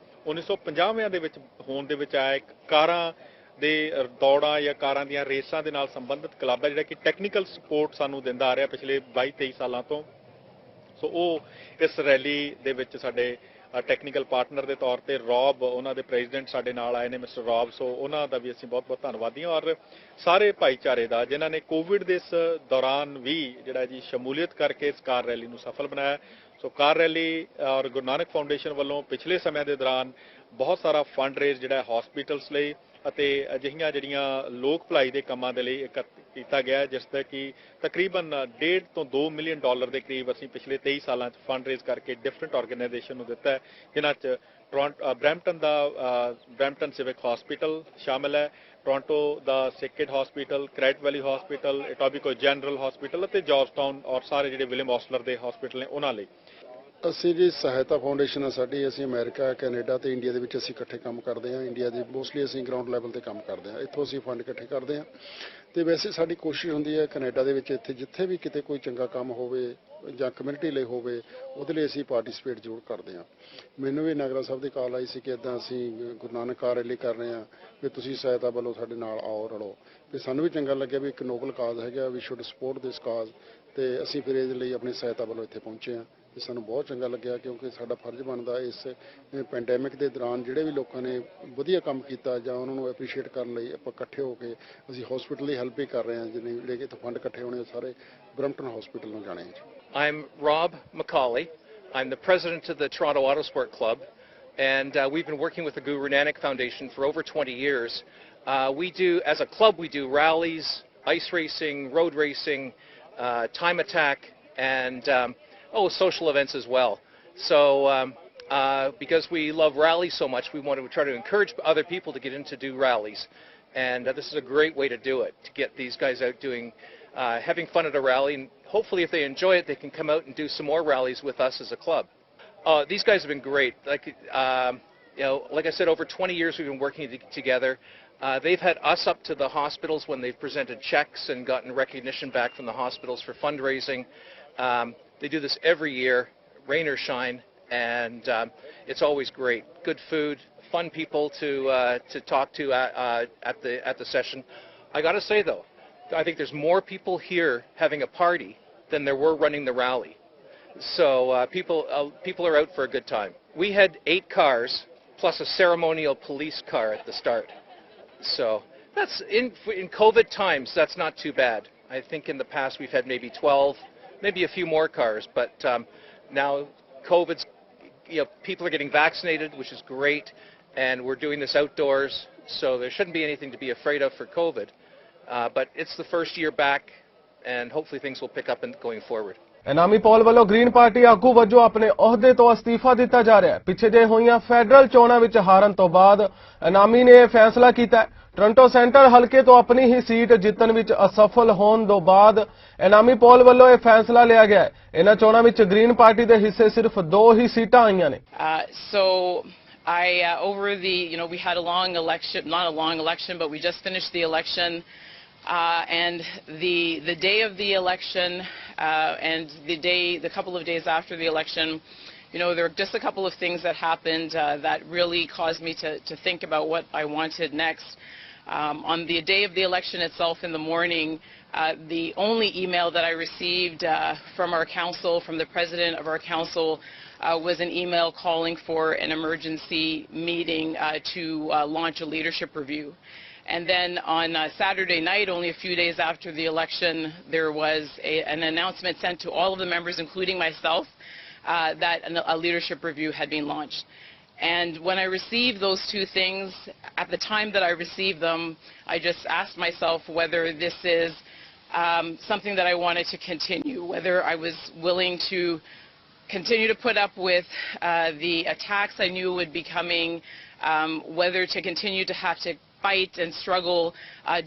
1950ਵਿਆਂ ਦੇ ਵਿੱਚ ਹੋਣ ਦੇ ਵਿੱਚ ਆਇਆ ਇੱਕ ਕਾਰਾਂ ਦੇ ਦੌੜਾਂ ਜਾਂ ਕਾਰਾਂ ਦੀਆਂ ਰੇਸਾਂ ਦੇ ਨਾਲ ਸੰਬੰਧਿਤ ਕਲੱਬ ਹੈ, ਜਿਹੜਾ ਕਿ ਟੈਕਨੀਕਲ ਸਪੋਰਟ ਸਾਨੂੰ ਦਿੰਦਾ ਆ ਰਿਹਾ ਪਿਛਲੇ 22-23 ਸਾਲਾਂ ਤੋਂ। ਸੋ ਉਹ ਇਸ ਰੈਲੀ ਦੇ ਵਿੱਚ ਸਾਡੇ ਟੈਕਨੀਕਲ ਪਾਰਟਨਰ ਦੇ ਤੌਰ ਤੇ ਰੌਬ, ਉਹਨਾਂ ਦੇ ਪ੍ਰੈਜ਼ੀਡੈਂਟ ਸਾਡੇ ਨਾਲ ਆਏ ਨੇ ਮਿਸਟਰ ਰੌਬ। ਸੋ ਉਹਨਾਂ ਦਾ ਵੀ ਅਸੀਂ ਬਹੁਤ ਬਹੁਤ ਧੰਨਵਾਦੀ ਹਾਂ, ਔਰ ਸਾਰੇ ਭਾਈਚਾਰੇ ਦਾ ਜਿਨ੍ਹਾਂ ਨੇ ਕੋਵਿਡ ਦੇ ਇਸ ਦੌਰਾਨ ਵੀ ਜਿਹੜਾ ਜੀ ਸ਼ਮੂਲੀਅਤ ਕਰਕੇ ਇਸ ਕਾਰ ਰੈਲੀ ਨੂੰ ਸਫਲ ਬਣਾਇਆ। ਸੋ ਕਾਰ ਰੈਲੀ ਔਰ ਗੁਰੂ ਨਾਨਕ ਫਾਊਂਡੇਸ਼ਨ ਵੱਲੋਂ ਪਿਛਲੇ ਸਮੇਂ ਦੇ ਦੌਰਾਨ ਬਹੁਤ ਸਾਰਾ ਫੰਡ ਰੇਜ਼ ਜਿਹੜਾ ਹਸਪੀਟਲਸ ਲਈ ਅਤੇ ਅਜਿਹੀਆਂ ਜਿਹੜੀਆਂ ਲੋਕ ਭਲਾਈ ਦੇ ਕੰਮਾਂ ਦੇ ਲਈ ਕੀਤਾ ਗਿਆ, ਜਿਸ ਦਾ ਕਿ ਤਕਰੀਬਨ 1.5 ਤੋਂ 2 ਮਿਲੀਅਨ ਡਾਲਰ ਦੇ ਕਰੀਬ ਅਸੀਂ ਪਿਛਲੇ 23 ਸਾਲਾਂ 'ਚ ਫੰਡ ਰੇਜ਼ ਕਰਕੇ ਡਿਫਰੈਂਟ ਆਰਗੇਨਾਈਜੇਸ਼ਨ ਨੂੰ ਦਿੱਤਾ ਹੈ, ਜਿਨ੍ਹਾਂ 'ਚ ਬਰੈਂਪਟਨ ਸਿਵਿਕ ਹਸਪੀਟਲ ਸ਼ਾਮਿਲ ਹੈ, ਟੋਰਾਂਟੋ ਦਾ ਸੇਕਰਡ ਹਸਪੀਟਲ, ਕ੍ਰੈਟ ਵੈਲੀ ਹਸਪੀਟਲ, ਇਟੋਬੀਕੋ ਜਨਰਲ ਹਸਪੀਟਲ ਅਤੇ ਜਾਰਜਟਾਊਨ ਔਰ ਸਾਰੇ ਜਿਹੜੇ ਵਿਲੀਅਮ ਹੌਸਲਰ ਦੇ ਹਸਪੀਟਲ ਨੇ ਉਹਨਾਂ ਲਈ। ਅਸੀਂ ਜੀ ਸਹਾਇਤਾ ਫਾਊਂਡੇਸ਼ਨ ਆ ਸਾਡੀ, ਅਸੀਂ ਅਮਰੀਕਾ, ਕੈਨੇਡਾ ਤੇ ਇੰਡੀਆ ਦੇ ਵਿੱਚ ਅਸੀਂ ਇਕੱਠੇ ਕੰਮ ਕਰਦੇ ਹਾਂ। ਇੰਡੀਆ ਦੇ ਮੋਸਟਲੀ ਅਸੀਂ ਗਰਾਊਂਡ ਲੈਵਲ ਤੇ ਕੰਮ ਕਰਦੇ ਹਾਂ, ਇੱਥੋਂ ਅਸੀਂ ਫੰਡ ਇਕੱਠੇ ਕਰਦੇ ਹਾਂ। ਤੇ ਵੈਸੇ ਸਾਡੀ ਕੋਸ਼ਿਸ਼ ਹੁੰਦੀ ਹੈ ਕੈਨੇਡਾ ਦੇ ਵਿੱਚ ਇੱਥੇ ਜਿੱਥੇ ਵੀ ਕਿਤੇ ਕੋਈ ਚੰਗਾ ਕੰਮ ਹੋਵੇ ਜਾਂ ਕਮਿਊਨਿਟੀ ਲਈ ਹੋਵੇ ਉਹਦੇ ਲਈ ਅਸੀਂ ਪਾਰਟਿਸਿਪੇਟ ਜ਼ਰੂਰ ਕਰਦੇ ਹਾਂ। ਮੈਨੂੰ ਵੀ ਨਾਗਰਾ ਸਾਹਿਬ ਦੀ ਕਾਲ ਆਈ ਸੀ ਕਿ ਇੱਦਾਂ ਅਸੀਂ ਗੁਰੂ ਨਾਨਕ ਕਾਰ ਰੈਲੀ ਕਰ ਰਹੇ ਹਾਂ, ਵੀ ਤੁਸੀਂ ਸਹਾਇਤਾ ਵੱਲੋਂ ਸਾਡੇ ਨਾਲ ਆਓ ਰਲੋ। ਤੇ ਸਾਨੂੰ ਵੀ ਚੰਗਾ ਲੱਗਿਆ ਵੀ ਇੱਕ ਨੋਬਲ ਕਾਜ਼ ਹੈਗਾ, ਵੀ ਸ਼ੁੱਡ ਸਪੋਰਟ ਦਿਸ ਕਾਜ਼। ਤੇ ਅਸੀਂ ਫਿਰ ਇਹਦੇ ਲਈ ਆਪਣੀ ਸਹਾਇਤਾ ਵੱਲੋਂ ਇੱਥੇ ਪਹੁੰਚੇ ਹਾਂ। ਤੇ ਸਾਨੂੰ ਬਹੁਤ ਚੰਗਾ ਲੱਗਿਆ ਕਿਉਂਕਿ ਸਾਡਾ ਫਰਜ਼ ਬਣਦਾ ਇਸ ਪੈਂਡੈਮਿਕ ਦੇ ਦੌਰਾਨ ਜਿਹੜੇ ਵੀ ਲੋਕਾਂ ਨੇ ਵਧੀਆ ਕੰਮ ਕੀਤਾ ਜਾਂ ਉਹਨਾਂ ਨੂੰ ਐਪਰੀਸ਼ੀਏਟ ਕਰਨ ਲਈ ਆਪਾਂ ਇਕੱਠੇ ਹੋ ਕੇ ਅਸੀਂ ਹਸਪੀਟਲ ਦੀ ਹੈਲਪ ਵੀ ਕਰ ਰਹੇ ਹਾਂ। ਜਿਹੜੇ ਕਿ ਫੰਡ ਇਕੱਠੇ ਹੋਣੇ ਸਾਰੇ ਬਰੈਂਪਟਨ ਹਸਪੀਟਲ ਨੂੰ ਜਾਣੇ ਜੀ। I'm Rob McCauley. I'm the president of the Toronto Autosport Club, and we've been working with the Guru Nanak Foundation for over 20 years. We do, as a club, we do rallies, ice racing, road racing, time attack, and social events as well. So because we love rallies so much, we want to try to encourage other people to get in to do rallies. And this is a great way to do it, to get these guys out doing, having fun at a rally. And hopefully if they enjoy it, they can come out and do some more rallies with us as a club. These guys have been great. Like I said, over 20 years we've been working together. They've had us up to the hospitals when they've presented checks and gotten recognition back from the hospitals for fundraising. They do this every year, rain or shine, and it's always great. Good food, fun people to talk to at the session. I got to say though, I think there's more people here having a party than there were running the rally. So people are out for a good time. We had 8 cars plus a ceremonial police car at the start. So that's in COVID times, that's not too bad. I think in the past we've had maybe 12, maybe a few more cars, but now COVID's, people are getting vaccinated, which is great, and we're doing this outdoors, so there shouldn't be anything to be afraid of for COVID. But it's the first year back, and hopefully things will pick up going forward. ਇਨਾਮੀ ਪੌਲ ਵੱਲੋਂ green party ਆਗੂ ਵਜੋਂ ਆਪਣੇ ਅਹੁਦੇ ਤੋਂ ਅਸਤੀਫਾ ਦਿੱਤਾ ਜਾ ਰਿਹਾ ਹੈ। ਪਿੱਛੇ ਜੇ ਹੋਈਆਂ ਫੈਡਰਲ ਚੋਣਾਂ ਵਿੱਚ ਹਾਰਨ ਤੋਂ ਬਾਅਦ ਇਨਾਮੀ ਨੇ ਇਹ ਫੈਸਲਾ ਕੀਤਾ ਹੈ। ਟੋਰਾਂਟੋ ਸੈਂਟਰ ਹਲਕੇ ਤੋਂ ਆਪਣੀ ਹੀ ਸੀਟ ਜਿੱਤਣ ਵਿੱਚ ਅਸਫਲ ਹੋਣ ਤੋਂ ਬਾਅਦ ਇਨਾਮੀ ਪੌਲ ਵੱਲੋਂ ਇਹ ਫੈਸਲਾ ਲਿਆ ਗਿਆ ਹੈ। ਇਹਨਾਂ ਚੋਣਾਂ ਵਿੱਚ ਗ੍ਰੀਨ ਪਾਰਟੀ ਦੇ ਹਿੱਸੇ ਸਿਰਫ 2 ਹੀ ਸੀਟਾਂ ਆਈਆਂ ਨੇ। Over the, we had a long election, not a long election, but we just finished the election. And the day of the election and the couple of days after the election, there were just a couple of things that happened that really caused me to think about what I wanted next. On the day of the election itself in the morning, the only email that I received from our council, from the president of our council, was an email calling for an emergency meeting to launch a leadership review. And then on Saturday night, only a few days after the election, there was an announcement sent to all of the members, including myself, that a leadership review had been launched. And when I received those 2 things, at the time that I received them, I just asked myself whether this is something that I wanted to continue, whether I was willing to continue to put up with the attacks I knew would be coming, whether to continue to have to fight and struggle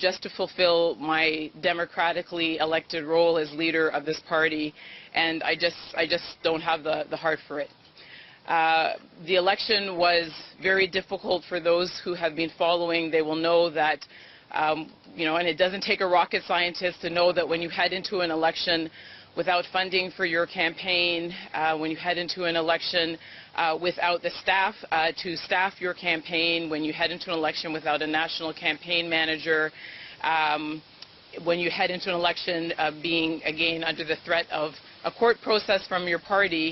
just to fulfill my democratically elected role as leader of this party, and I just don't have the heart for it. The election was very difficult for those who have been following. They will know that, you know, and it doesn't take a rocket scientist to know that when you head into an election without funding for your campaign, when you head into an election without the staff to staff your campaign, when you head into an election without a national campaign manager, when you head into an election being, again, under the threat of a court process from your party,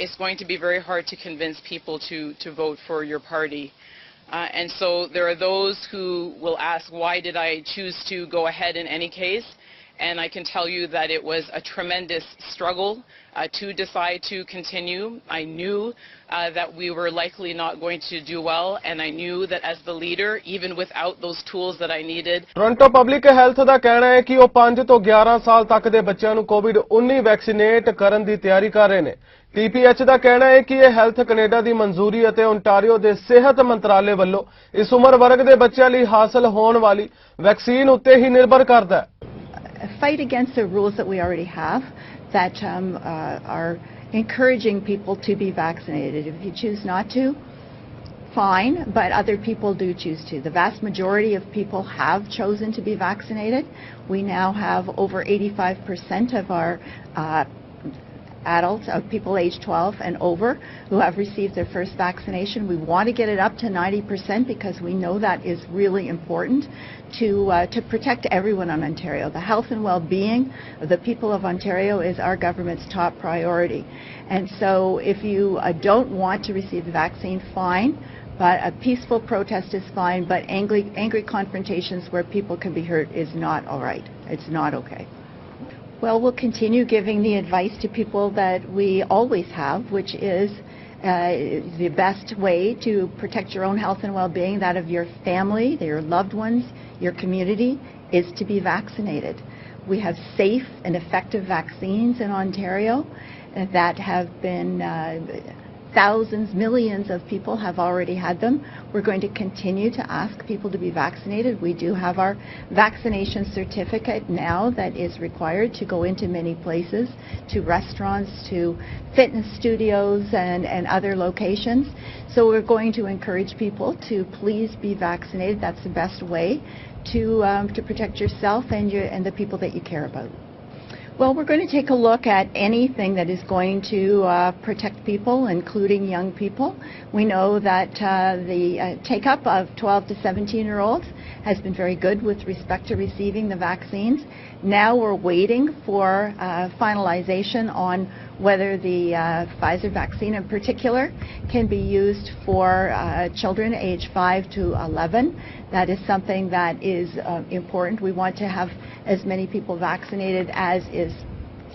it's going to be very hard to convince people to vote for your party. And so there are those who will ask, why did I choose to go ahead in any case? And I can tell you that it was a tremendous struggle to decide to continue. I knew that we were likely not going to do well, and I knew that as the leader, even without those tools that I needed. Toronto public health ਦਾ ਕਹਿਣਾ ਹੈ ਕਿ ਉਹ 5 ਤੋਂ 11 ਸਾਲ ਤੱਕ ਦੇ ਬੱਚਿਆਂ ਨੂੰ ਕੋਵਿਡ-19 ਵੈਕਸੀਨੇਟ ਕਰਨ ਦੀ ਤਿਆਰੀ ਕਰ ਰਹੇ ਨੇ। TPH ਦਾ ਕਹਿਣਾ ਹੈ ਕਿ ਇਹ ਹੈਲਥ ਕੈਨੇਡਾ ਦੀ ਮਨਜ਼ੂਰੀ ਅਤੇ ਓਨਟਾਰੀਓ ਦੇ ਸਿਹਤ ਮੰਤਰਾਲੇ ਵੱਲੋਂ ਇਸ ਉਮਰ ਵਰਗ ਦੇ ਬੱਚਿਆਂ ਲਈ ਹਾਸਲ ਹੋਣ ਵਾਲੀ ਵੈਕਸੀਨ ਉੱਤੇ ਹੀ ਨਿਰਭਰ ਕਰਦਾ ਹੈ। Fight against the rules that we already have that are encouraging people to be vaccinated. If you choose not to, fine, but other people do choose to. The vast majority of people have chosen to be vaccinated. We now have over 85% of our adults, people aged 12 and over, who have received their first vaccination. We want to get it up to 90% because we know that is really important to protect everyone in Ontario. The health and well-being of the people of Ontario is our government's top priority. And so if you don't want to receive the vaccine, fine, but a peaceful protest is fine, but angry confrontations where people can be hurt is not all right. It's not okay. Well, we'll continue giving the advice to people that we always have, which is the best way to protect your own health and well-being, that of your family, your loved ones, your community, is to be vaccinated. We have safe and effective vaccines in Ontario that have been thousands, millions of people have already had them. We're going to continue to ask people to be vaccinated. We do have our vaccination certificate now that is required to go into many places, to restaurants, to fitness studios and other locations. So we're going to encourage people to please be vaccinated. That's the best way to protect yourself and the people that you care about. Well, we're going to take a look at anything that is going to protect people, including young people. We know that the take-up of 12 to 17-year-olds has been very good with respect to receiving the vaccines. Now we're waiting for finalization on whether the Pfizer vaccine in particular can be used for children aged 5 to 11. That is something that is important. We want to have as many people vaccinated as is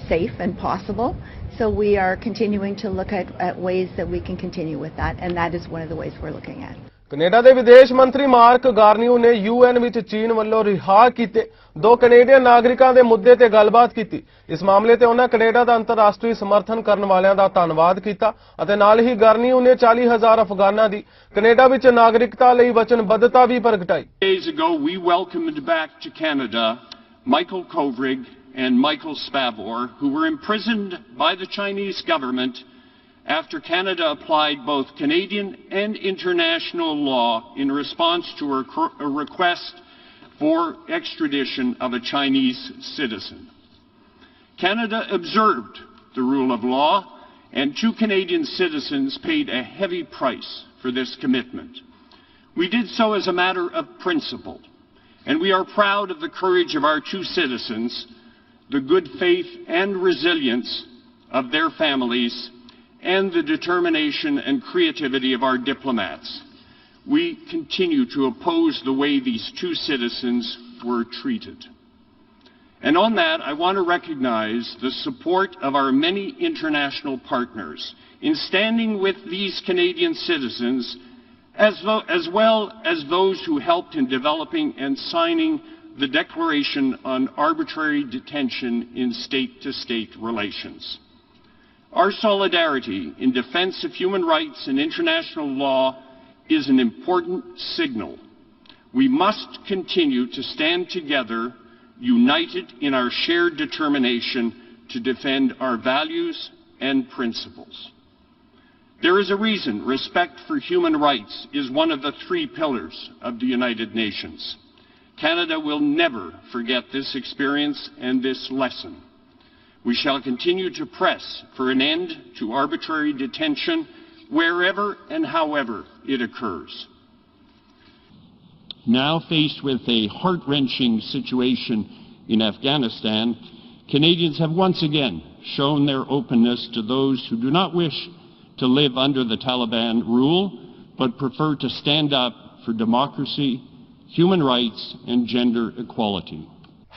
safe and possible. So we are continuing to look at ways that we can continue with that, and that is one of the ways we're looking at. Canada ਦੇ ਵਿਦੇਸ਼ ਮੰਤਰੀ mark ਗਾਰਨੀਓ ਨੇ UN ਵਿੱਚ ਚੀਨ ਵੱਲੋਂ ਰਿਹਾ ਕੀਤੇ 2 Canadian ਨਾਗਰਿਕਾਂ ਦੇ ਮੁੱਦੇ ਤੇ ਗੱਲਬਾਤ ਕੀਤੀ। ਇਸ ਮਾਮਲੇ ਤੇ ਉਹਨਾਂ ਕੈਨੇਡਾ ਦਾ ਅੰਤਰਰਾਸ਼ਟਰੀ ਸਮਰਥਨ ਕਰਨ ਵਾਲਿਆਂ ਦਾ ਧੰਨਵਾਦ ਕੀਤਾ ਅਤੇ ਨਾਲ ਹੀ ਗਾਰਨੀਓ ਨੇ 40,000 ਅਫਗਾਨਾਂ ਦੀ ਕੈਨੇਡਾ ਵਿੱਚ ਨਾਗਰਿਕਤਾ ਲਈ ਵਚਨਬੱਧਤਾ ਵੀ ਪ੍ਰਗਟਾਈ। Days ago we welcomed back to Canada Michael Kovrig and Michael Spavor, who were imprisoned by the Chinese government after Canada applied both Canadian and international law in response to a request for extradition of a Chinese citizen. Canada observed the rule of law, and 2 Canadian citizens paid a heavy price for this commitment. We did so as a matter of principle, and we are proud of the courage of our 2 citizens, the good faith and resilience of their families, and the determination and creativity of our diplomats. We continue to oppose the way these 2 citizens were treated. And on that, I want to recognize the support of our many international partners in standing with these Canadian citizens, as well as those who helped in developing and signing the Declaration on Arbitrary Detention in State-to-State Relations. Our solidarity in defense of human rights and international law is an important signal. We must continue to stand together, united in our shared determination to defend our values and principles. There is a reason respect for human rights is one of the 3 pillars of the United Nations. Canada will never forget this experience and this lesson. We shall continue to press for an end to arbitrary detention wherever and however it occurs. Now faced with a heart-wrenching situation in Afghanistan, Canadians have once again shown their openness to those who do not wish to live under the Taliban rule, but prefer to stand up for democracy, human rights and gender equality.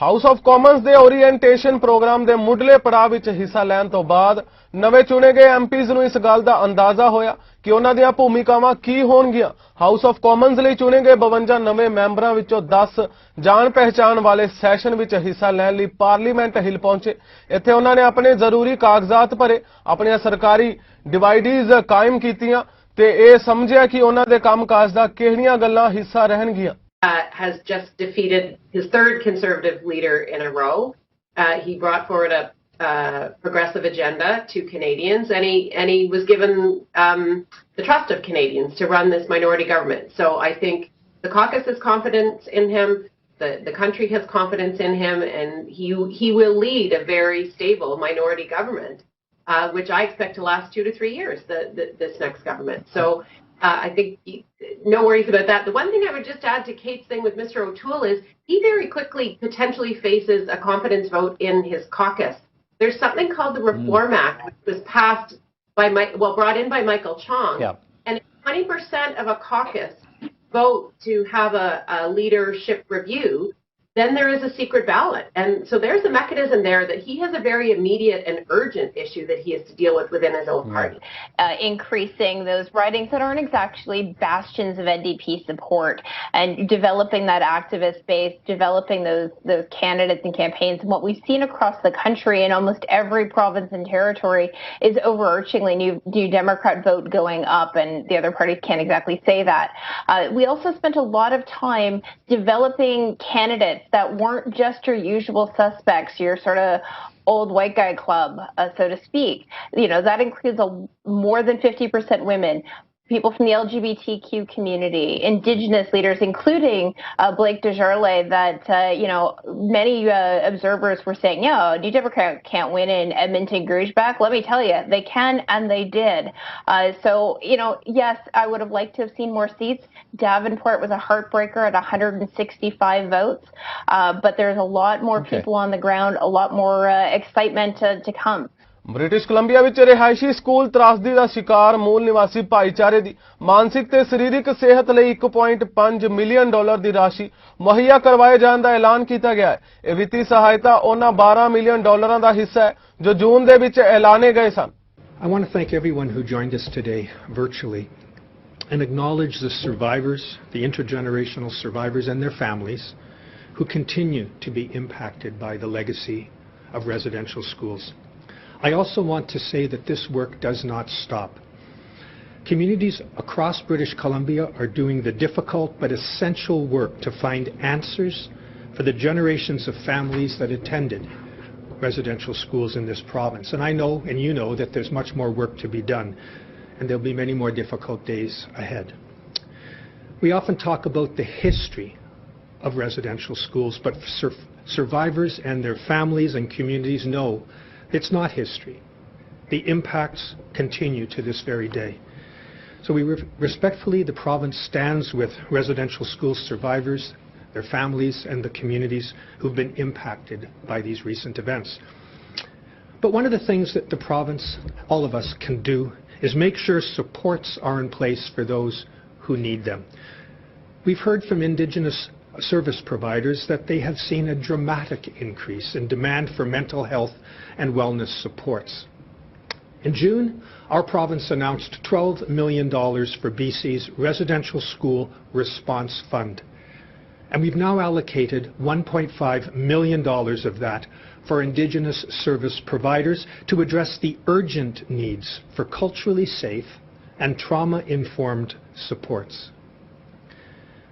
House of Commons ਦੇ orientation programme ਦੇ ਮੁੱਢਲੇ ਪੜਾਅ ਵਿੱਚ ਹਿੱਸਾ ਲੈਣ ਤੋਂ ਬਾਅਦ ਨਵੇਂ ਚੁਣੇ ਗਏ ਐਮਪੀਜ਼ ਨੂੰ ਇਸ ਗੱਲ ਦਾ ਅੰਦਾਜ਼ਾ ਹੋਇਆ ਕਿ ਉਹਨਾਂ ਦੀਆਂ ਭੂਮਿਕਾਵਾਂ ਕੀ ਹੋਣਗੀਆਂ। ਹਾਊਸ ਆਫ ਕਾਮਨਸ ਲਈ ਚੁਣੇ ਗਏ 52 ਨਵੇਂ ਮੈਂਬਰਾਂ ਵਿੱਚੋਂ 10 ਜਾਣ ਪਹਿਚਾਣ ਵਾਲੇ ਸੈਸ਼ਨ ਵਿੱਚ ਹਿੱਸਾ ਲੈਣ ਲਈ ਪਾਰਲੀਮੈਂਟ ਹਿੱਲ ਪਹੁੰਚੇ। ਇੱਥੇ ਉਹਨਾਂ ਨੇ ਆਪਣੇ ਜ਼ਰੂਰੀ ਕਾਗਜ਼ਾਤ ਭਰੇ, ਆਪਣੀਆਂ ਸਰਕਾਰੀ ਡਿਵਾਈਡੀਜ਼ ਕਾਇਮ ਕੀਤੀਆਂ ਤੇ ਇਹ ਸਮਝਿਆ ਕਿ ਉਹਨਾਂ ਦੇ ਕੰਮਕਾਜ ਦਾ ਕਿਹੜੀਆਂ ਗੱਲਾਂ ਹਿੱਸਾ ਰਹਿਣਗੀਆਂ। Has just defeated his 3rd Conservative leader in a row. He brought forward a progressive agenda to Canadians, and he was given the trust of Canadians to run this minority government. So I think the caucus has confidence in him, the country has confidence in him, and he will lead a very stable minority government, which I expect to last 2 to 3 years. This next government. So. I think no worries about that. The one thing I would just add to Kate's thing with Mr. O'Toole is he very quickly potentially faces a confidence vote in his caucus. There's something called the Reform Act, which was passed by brought in by Michael Chong. Yeah. And if 20% of a caucus vote to have a leadership review, then there is a secret ballot. And so there's a mechanism there that he has a very immediate and urgent issue that he has to deal with within his own party. Increasing those ridings that aren't exactly bastions of NDP support and developing that activist base, developing those candidates and campaigns. And what we've seen across the country in almost every province and territory is overarchingly new Democrat vote going up, and the other parties can't exactly say that. We also spent a lot of time developing candidates that weren't just your usual suspects, your sort of old white guy club, so to speak. You know, that includes more than 50% women, people from the LGBTQ community, Indigenous leaders, including Blake Desjardins, that, many observers were saying, New Democrat can't win in Edmonton-Grougeback. Let me tell you, they can, and they did. So, yes, I would have liked to have seen more seats. Davenport was a heartbreaker at 165 votes, but there's a lot more people on the ground, a lot more excitement to come. British Columbia ਵਿੱਚ ਰਿਹਾਇਸ਼ੀ school ਤਰਾਸਦੀ ਦਾ ਸ਼ਿਕਾਰ ਮੂਲ ਨਿਵਾਸੀ ਭਾਈਚਾਰੇ ਦੀ ਮਾਨਸਿਕ ਤੇ ਸਰੀਰਕ ਸਿਹਤ ਲਈ $1.5 ਮਿਲੀਅਨ ਦੀ ਰਾਸ਼ੀ ਮੁਹੱਈਆ ਕਰਵਾਏ ਜਾਣ ਦਾ ਐਲਾਨ ਕੀਤਾ ਗਿਆ ਹੈ। ਇਹ ਵਿੱਤੀ ਸਹਾਇਤਾ ਉਹਨਾਂ $12 ਮਿਲੀਅਨ ਦਾ ਹਿੱਸਾ ਹੈ ਜੋ ਜੂਨ ਦੇ ਵਿੱਚ ਐਲਾਨੇ ਗਏ ਸਨ। I want to thank everyone who joined us today virtually and acknowledge the survivors, the intergenerational survivors and their families who continue to be impacted by the legacy of residential schools. I also want to say that this work does not stop. Communities across British Columbia are doing the difficult but essential work to find answers for the generations of families that attended residential schools in this province. And I know, and you know, that there's much more work to be done, and there'll be many more difficult days ahead. We often talk about the history of residential schools, but survivors and their families and communities know it's not history. The impacts continue to this very day. So respectfully, the province stands with residential school survivors, their families, and the communities who've been impacted by these recent events. But one of the things that the province, all of us, can do is make sure supports are in place for those who need them. We've heard from Indigenous service providers that they have seen a dramatic increase in demand for mental health and wellness supports. In June, our province announced $12 million for BC's Residential School Response Fund. And we've now allocated $1.5 million of that for Indigenous service providers to address the urgent needs for culturally safe and trauma-informed supports.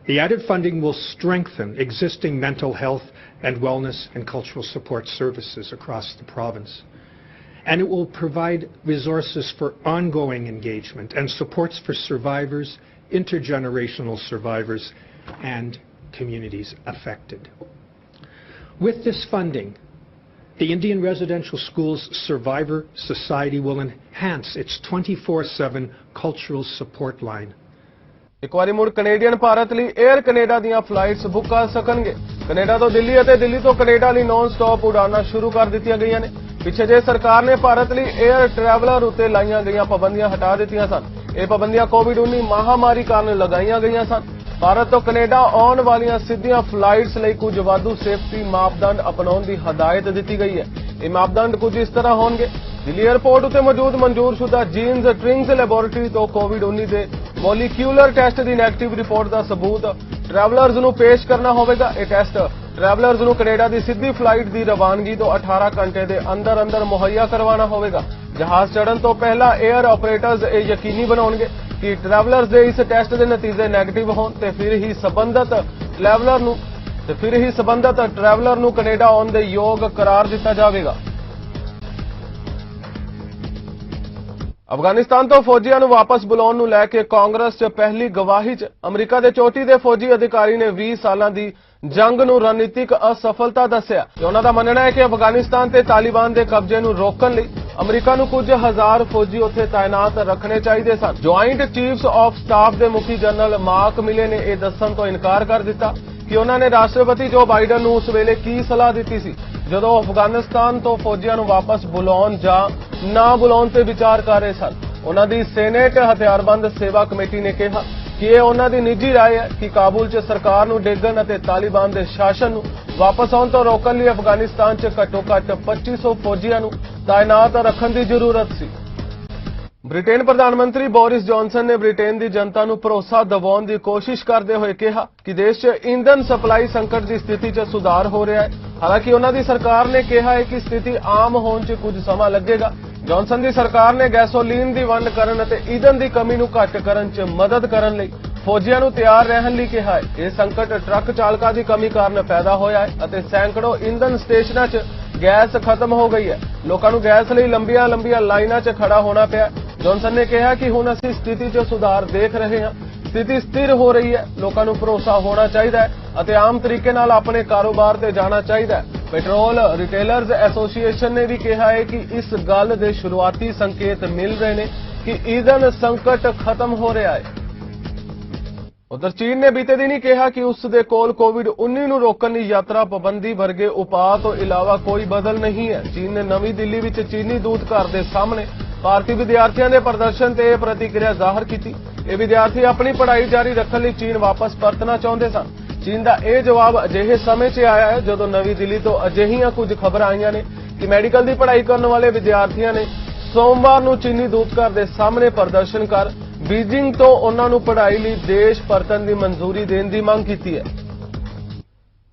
The added funding will strengthen existing mental health and wellness and cultural support services across the province. And it will provide resources for ongoing engagement and supports for survivors, intergenerational survivors, and communities affected. With this funding, the Indian Residential Schools Survivor Society will enhance its 24/7 cultural support line. ਇੱਕ ਵਾਰੀ ਮੁੜ Canadian Bharat ਲਈ air Canada ਦੀਆਂ flights book ਕਰ ਸਕਣਗੇ। Canada ਤੋਂ ਦਿੱਲੀ ਅਤੇ ਦਿੱਲੀ ਤੋਂ ਕੈਨੇਡਾ ਲਈ ਨਾਨ ਸਟਾਪ ਉਡਾਨਾਂ ਸ਼ੁਰੂ ਕਰ ਦਿੱਤੀਆਂ ਗਈਆਂ ਨੇ। ਪਿੱਛੇ ਜੇ ਸਰਕਾਰ ਨੇ ਭਾਰਤ ਲਈ 에ਅਰ ਟਰੈਵਲਰ ਉੱਤੇ ਲਾਈਆਂ ਗਈਆਂ ਪਾਬੰਦੀਆਂ ਹਟਾ ਦਿੱਤੀਆਂ ਸਨ। ਇਹ ਪਾਬੰਦੀਆਂ ਕੋਵਿਡ-19 ਮਹਾਮਾਰੀ ਕਾਰਨ ਲਗਾਈਆਂ ਗਈਆਂ ਸਨ। ਭਾਰਤ ਤੋਂ ਕੈਨੇਡਾ ਆਉਣ ਵਾਲੀਆਂ ਸਿੱਧੀਆਂ ਫਲਾਈਟਸ ਲਈ ਕੁਝ ਵਾਧੂ ਸੇਫਟੀ ਮਾਪਦੰਡ ਅਪਣਾਉਣ ਦੀ ਹਦਾਇਤ ਦਿੱਤੀ ਗਈ ਹੈ। ਇਹ ਮਾਪਦੰਡ ਕੁਝ ਇਸ ਤਰ੍ਹਾਂ ਹੋਣਗੇ। ਦਿੱਲੀ 에ਅਰਪੋਰਟ ਉੱਤੇ ਮੌਜੂਦ ਮਨਜ਼ੂਰਸ਼ੁਦਾ ਜੀਨਸ ਟ੍ਰਿੰਗਸ ਲੈਬੋਰੇਟਰੀ ਤੋਂ ਕੋਵਿਡ-19 ਦੇ ਮੋਲੀਕਿਊਲਰ ਟੈਸਟ ਦੀ ਨੈਗੇਟਿਵ ਰਿਪੋਰਟ ਦਾ ਸਬੂਤ ਟਰੈਵਲਰਜ਼ ਨੂੰ ਪੇਸ਼ ਕਰਨਾ ਹੋਵੇਗਾ। ਇਹ ਟੈਸਟ ਟਰੈਵਲਰਜ਼ ਨੂੰ ਕੈਨੇਡਾ ਦੀ ਸਿੱਧੀ ਫਲਾਈਟ ਦੀ ਰਵਾਨਗੀ ਤੋਂ 18 ਘੰਟੇ ਦੇ ਅੰਦਰ ਮੁਹੱਈਆ ਕਰਵਾਉਣਾ ਹੋਵੇਗਾ। ਜਹਾਜ਼ ਚੜ੍ਹਨ ਤੋਂ ਪਹਿਲਾਂ 에ਅਰ ਆਪਰੇਟਰਜ਼ ਇਹ ਯਕੀਨੀ ਬਣਾਉਣਗੇ ਕਿ ਟਰੈਵਲਰਜ਼ ਦੇ ਇਸ ਟੈਸਟ ਦੇ ਨਤੀਜੇ ਨੈਗੇਟਿਵ ਹੋਣ ਤੇ ਫਿਰ ਹੀ ਸਬੰਧਤ ਟਰੈਵਲਰ ਨੂੰ ਕੈਨੇਡਾ ਆਉਣ ਦੇ ਯੋਗ ਕਰਾਰ ਦਿੱਤਾ ਜਾਵੇਗਾ। ਅਫਗਾਨਿਸਤਾਨ ਤੋਂ ਫੌਜੀਆਂ ਨੂੰ ਵਾਪਸ ਬੁਲਾਉਣ ਨੂੰ ਲੈ ਕੇ ਕਾਂਗਰਸ 'ਚ ਪਹਿਲੀ ਗਵਾਹੀ 'ਚ ਅਮਰੀਕਾ ਦੇ ਚੋਟੀ ਦੇ ਫੌਜੀ ਅਧਿਕਾਰੀ ਨੇ 20 ਸਾਲਾਂ ਦੀ ਜੰਗ ਨੂੰ ਰਣਨੀਤਿਕ ਅਸਫਲਤਾ ਦੱਸਿਆ ਤੇ ਉਹਨਾਂ ਦਾ ਮੰਨਣਾ ਹੈ ਕਿ ਅਫਗਾਨਿਸਤਾਨ ਤੇ ਤਾਲਿਬਾਨ ਦੇ ਕਬਜ਼ੇ ਨੂੰ ਰੋਕਣ ਲਈ ਅਮਰੀਕਾ ਨੂੰ ਕੁਝ ਹਜ਼ਾਰ ਫੌਜੀ ਉੱਥੇ ਤਾਇਨਾਤ ਰੱਖਣੇ ਚਾਹੀਦੇ ਸਨ। ਜੁਆਇੰਟ ਚੀਫਸ ਆਫ ਸਟਾਫ ਦੇ ਮੁਖੀ ਜਨਰਲ ਮਾਰਕ ਮਿਲੇ ਨੇ ਇਹ ਦੱਸਣ ਤੋਂ ਇਨਕਾਰ ਕਰ ਦਿੱਤਾ ਕਿ ਉਹਨਾਂ ਨੇ ਰਾਸ਼ਟਰਪਤੀ ਜੋ ਬਾਈਡਨ ਨੂੰ ਉਸ ਵੇਲੇ ਕੀ ਸਲਾਹ ਦਿੱਤੀ ਸੀ ਜਦੋਂ ਅਫਗਾਨਿਸਤਾਨ ਤੋਂ ਫੌਜੀਆਂ ਨੂੰ ਵਾਪਸ ਬੁਲਾਉਣ ਜਾਂ ਨਾ ਬੁਲਾਉਣ ਤੇ ਵਿਚਾਰ ਕਰ ਰਹੇ ਸਨ। ਉਹਨਾਂ ਦੀ ਸੈਨੇਟ ਹਥਿਆਰਬੰਦ ਸੇਵਾ ਕਮੇਟੀ ਨੇ ਕਿਹਾ ਕਿ ਇਹ ਉਹਨਾਂ ਦੀ ਨਿੱਜੀ ਰਾਏ ਹੈ ਕਿ ਕਾਬੁਲ 'ਚ ਸਰਕਾਰ ਨੂੰ ਡੇਗਣ ਅਤੇ ਤਾਲਿਬਾਨ ਦੇ ਸ਼ਾਸਨ ਨੂੰ ਵਾਪਸ ਆਉਣ ਤੋਂ ਰੋਕਣ ਲਈ ਅਫਗਾਨਿਸਤਾਨ 'ਚ ਘੱਟੋ-ਘੱਟ 2500 ਫੌਜੀਆਂ ਨੂੰ ਤਾਇਨਾਤ ਰੱਖਣ ਦੀ ਜ਼ਰੂਰਤ ਸੀ। ਬ੍ਰਿਟੇਨ ਪ੍ਰਧਾਨ ਮੰਤਰੀ ਬੋਰਿਸ ਜੌਨਸਨ ਨੇ ਬ੍ਰਿਟੇਨ ਦੀ ਜਨਤਾ ਨੂੰ ਭਰੋਸਾ ਦਿਵਾਉਣ ਦੀ ਕੋਸ਼ਿਸ਼ ਕਰਦੇ ਹੋਏ ਕਿਹਾ ਕਿ ਦੇਸ਼ 'ਚ ਈਂਧਨ ਸਪਲਾਈ ਸੰਕਟ ਦੀ ਸਥਿਤੀ 'ਚ ਸੁਧਾਰ ਹੋ ਰਿਹਾ ਹੈ। ਹਾਲਾਂਕਿ ਉਹਨਾਂ ਦੀ ਸਰਕਾਰ ਨੇ ਕਿਹਾ ਹੈ ਕਿ ਸਥਿਤੀ ਆਮ ਹੋਣ 'ਚ ਕੁਝ ਸਮਾਂ ਲੱਗੇਗਾ। ਜੌਨਸਨ ਦੀ ਸਰਕਾਰ ਨੇ ਗੈਸੋਲੀਨ ਦੀ ਵੰਡ ਕਰਨ ਅਤੇ ਈਂਧਨ ਦੀ ਕਮੀ ਨੂੰ ਘੱਟ ਕਰਨ 'ਚ ਮਦਦ ਕਰਨ ਲਈ ਫੌਜੀਆਂ ਨੂੰ ਤਿਆਰ ਰਹਿਣ ਲਈ ਕਿਹਾ ਹੈ। ਇਹ ਸੰਕਟ ਟਰੱਕ ਚਾਲਕਾਂ ਦੀ ਕਮੀ ਕਾਰਨ ਪੈਦਾ ਹੋਇਆ ਹੈ ਅਤੇ ਸੈਂਕੜੋ ਈਂਧਨ ਸਟੇਸ਼ਨਾਂ 'ਚ ਗੈਸ ਖਤਮ ਹੋ ਗਈ ਹੈ। ਲੋਕਾਂ ਨੂੰ ਗੈਸ ਲਈ ਲੰਬੀਆਂ ਲਾਈਨਾਂ 'ਚ ਖੜਾ ਹੋਣਾ ਪਿਆ। ਜੌਨਸਨ ਨੇ ਕਿਹਾ ਕਿ ਹੁਣ ਅਸੀਂ ਸਥਿਤੀ 'ਚ ਸੁਧਾਰ ਦੇਖ ਰਹੇ ਹਾਂ। ਸਥਿਤੀ ਸਥਿਰ ਹੋ ਰਹੀ ਹੈ। ਲੋਕਾਂ ਨੂੰ ਭਰੋਸਾ ਹੋਣਾ ਚਾਹੀਦਾ ਹੈ ਅਤੇ ਆਮ ਤਰੀਕੇ ਨਾਲ ਆਪਣੇ ਕਾਰੋਬਾਰ ਤੇ ਜਾਣਾ ਚਾਹੀਦਾ ਹੈ। ਪੈਟਰੋਲ ਰਿਟੇਲਰਜ਼ ਐਸੋਸੀਏਸ਼ਨ ਨੇ ਵੀ ਕਿਹਾ ਹੈ ਕਿ ਇਸ ਗੱਲ ਦੇ ਸ਼ੁਰੂਆਤੀ ਸੰਕੇਤ ਮਿਲ ਰਹੇ ਨੇ ਕਿ ਈਂਧਨ ਸੰਕਟ ਖਤਮ ਹੋ ਰਿਹਾ ਹੈ। ਉਧਰ ਚੀਨ ਨੇ ਬੀਤੇ ਦਿਨ ਹੀ ਕਿਹਾ ਕਿ ਉਸ ਦੇ ਕੋਲ ਕੋਵਿਡ-19 ਨੂੰ ਰੋਕਣ ਲਈ ਯਾਤਰਾ ਪਾਬੰਦੀ ਵਰਗੇ ਉਪਾਅ ਤੋਂ ਇਲਾਵਾ ਕੋਈ ਬਦਲ ਨਹੀਂ ਹੈ। ਚੀਨ ਨੇ ਨਵੀਂ ਦਿੱਲੀ ਵਿੱਚ ਚੀਨੀ ਦੂਤ ਘਰ ਦੇ ਸਾਹਮਣੇ ਭਾਰਤੀ ਵਿਦਿਆਰਥੀਆਂ ਦੇ ਪ੍ਰਦਰਸ਼ਨ ਤੇ ਪ੍ਰਤੀਕਿਰਿਆ ਜ਼ਾਹਰ ਕੀਤੀ। ਇਹ ਵਿਦਿਆਰਥੀ ਆਪਣੀ ਪੜ੍ਹਾਈ ਜਾਰੀ ਰੱਖਣ ਲਈ ਚੀਨ ਵਾਪਸ ਪਰਤਣਾ ਚਾਹੁੰਦੇ ਸਨ। ਚੀਨ ਦਾ ਇਹ ਜਵਾਬ ਅਜਿਹੇ ਸਮੇਂ 'ਚ ਆਇਆ ਹੈ ਜਦੋਂ ਨਵੀਂ ਦਿੱਲੀ ਤੋਂ ਅਜਿਹੀਆਂ ਕੁਝ ਖਬਰਾਂ ਆਈਆਂ ਨੇ ਕਿ ਮੈਡੀਕਲ ਦੀ ਪੜ੍ਹਾਈ ਕਰਨ ਵਾਲੇ ਵਿਦਿਆਰਥੀਆਂ ਨੇ ਸੋਮਵਾਰ ਨੂੰ ਚੀਨੀ ਦੂਤਘਰ ਦੇ ਸਾਹਮਣੇ ਪ੍ਰਦਰਸ਼ਨ ਕਰ ਬੀਜਿੰਗ ਤੋਂ ਉਹਨਾਂ ਨੂੰ ਪੜ੍ਹਾਈ ਲਈ ਦੇਸ਼ ਪਰਤਣ ਦੀ ਮਨਜ਼ੂਰੀ ਦੇਣ ਦੀ ਮੰਗ ਕੀਤੀ ਹੈ।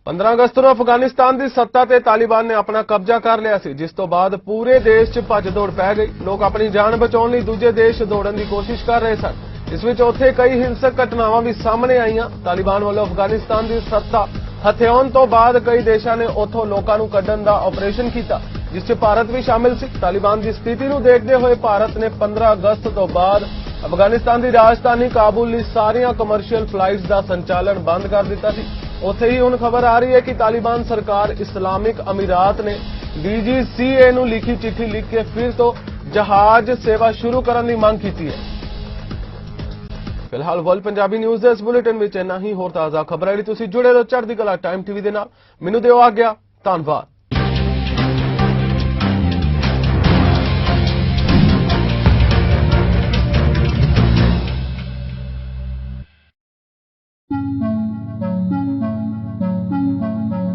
15 ਅਗਸਤ ਨੂੰ ਅਫਗਾਨਿਸਤਾਨ ਦੀ ਸੱਤਾ ਤੇ ਤਾਲਿਬਾਨ ਨੇ ਆਪਣਾ ਕਬਜ਼ਾ ਕਰ ਲਿਆ ਸੀ, ਜਿਸ ਤੋਂ ਬਾਅਦ ਪੂਰੇ ਦੇਸ਼ 'ਚ ਭੱਜ ਦੌੜ ਪੈ ਗਈ। ਲੋਕ ਆਪਣੀ ਜਾਨ ਬਚਾਉਣ ਲਈ ਦੂਜੇ ਦੇਸ਼ ਦੌੜਨ ਦੀ ਕੋਸ਼ਿਸ਼ ਕਰ ਰਹੇ ਸਨ। ਇਸ ਵਿੱਚ ਉੱਥੇ ਕਈ ਹਿੰਸਕ ਘਟਨਾਵਾਂ ਵੀ ਸਾਹਮਣੇ ਆਈਆਂ। ਤਾਲਿਬਾਨ ਵੱਲੋਂ ਅਫਗਾਨਿਸਤਾਨ ਦੀ ਸੱਤਾ ਹਥਿਆਉਣ ਤੋਂ ਬਾਅਦ ਕਈ ਦੇਸ਼ਾਂ ਨੇ ਉੱਥੋਂ ਲੋਕਾਂ ਨੂੰ ਕੱਢਣ ਦਾ ਆਪਰੇਸ਼ਨ ਕੀਤਾ, ਜਿਸ 'ਚ ਭਾਰਤ ਵੀ ਸ਼ਾਮਿਲ ਸੀ। ਤਾਲਿਬਾਨ ਦੀ ਸਥਿਤੀ ਨੂੰ ਦੇਖਦੇ ਹੋਏ ਭਾਰਤ ਨੇ 15 ਅਗਸਤ ਤੋਂ ਬਾਅਦ ਅਫਗਾਨਿਸਤਾਨ ਦੀ ਰਾਜਧਾਨੀ ਕਾਬੁਲ ਲਈ ਸਾਰੀਆਂ ਕਮਰਸ਼ੀਅਲ ਫਲਾਈਟਸ ਦਾ ਸੰਚਾਲਨ ਬੰਦ ਕਰ ਦਿੱਤਾ ਸੀ। ਉੱਥੇ ਹੀ ਹੁਣ ਖਬਰ ਆ ਰਹੀ ਹੈ ਕਿ ਤਾਲਿਬਾਨ ਸਰਕਾਰ ਇਸਲਾਮਿਕ ਅਮੀਰਾਤ ਨੇ DGCA ਨੂੰ ਲਿਖੀ ਚਿੱਠੀ ਲਿਖ ਕੇ ਫਿਰ ਤੋਂ ਜਹਾਜ਼ ਸੇਵਾ ਸ਼ੁਰੂ ਕਰਨ ਦੀ ਮੰਗ ਕੀਤੀ ਹੈ। ਫਿਲਹਾਲ ਵਰਲਡ ਪੰਜਾਬੀ ਨਿਊਜ਼ ਦੇ ਇਸ ਬੁਲੇਟਿਨ ਵਿੱਚ ਇੰਨਾ ਹੀ। ਹੋਰ ਤਾਜ਼ਾ ਖਬਰਾਂ ਲਈ ਤੁਸੀਂ ਜੁੜੇ ਰਹੋ ਚੜ੍ਹਦੀ ਕਲਾ ਟਾਈਮ TV ਦੇ ਨਾਲ। ਮੈਨੂੰ ਦਿਓ ਆਗਿਆ। ਧੰਨਵਾਦ।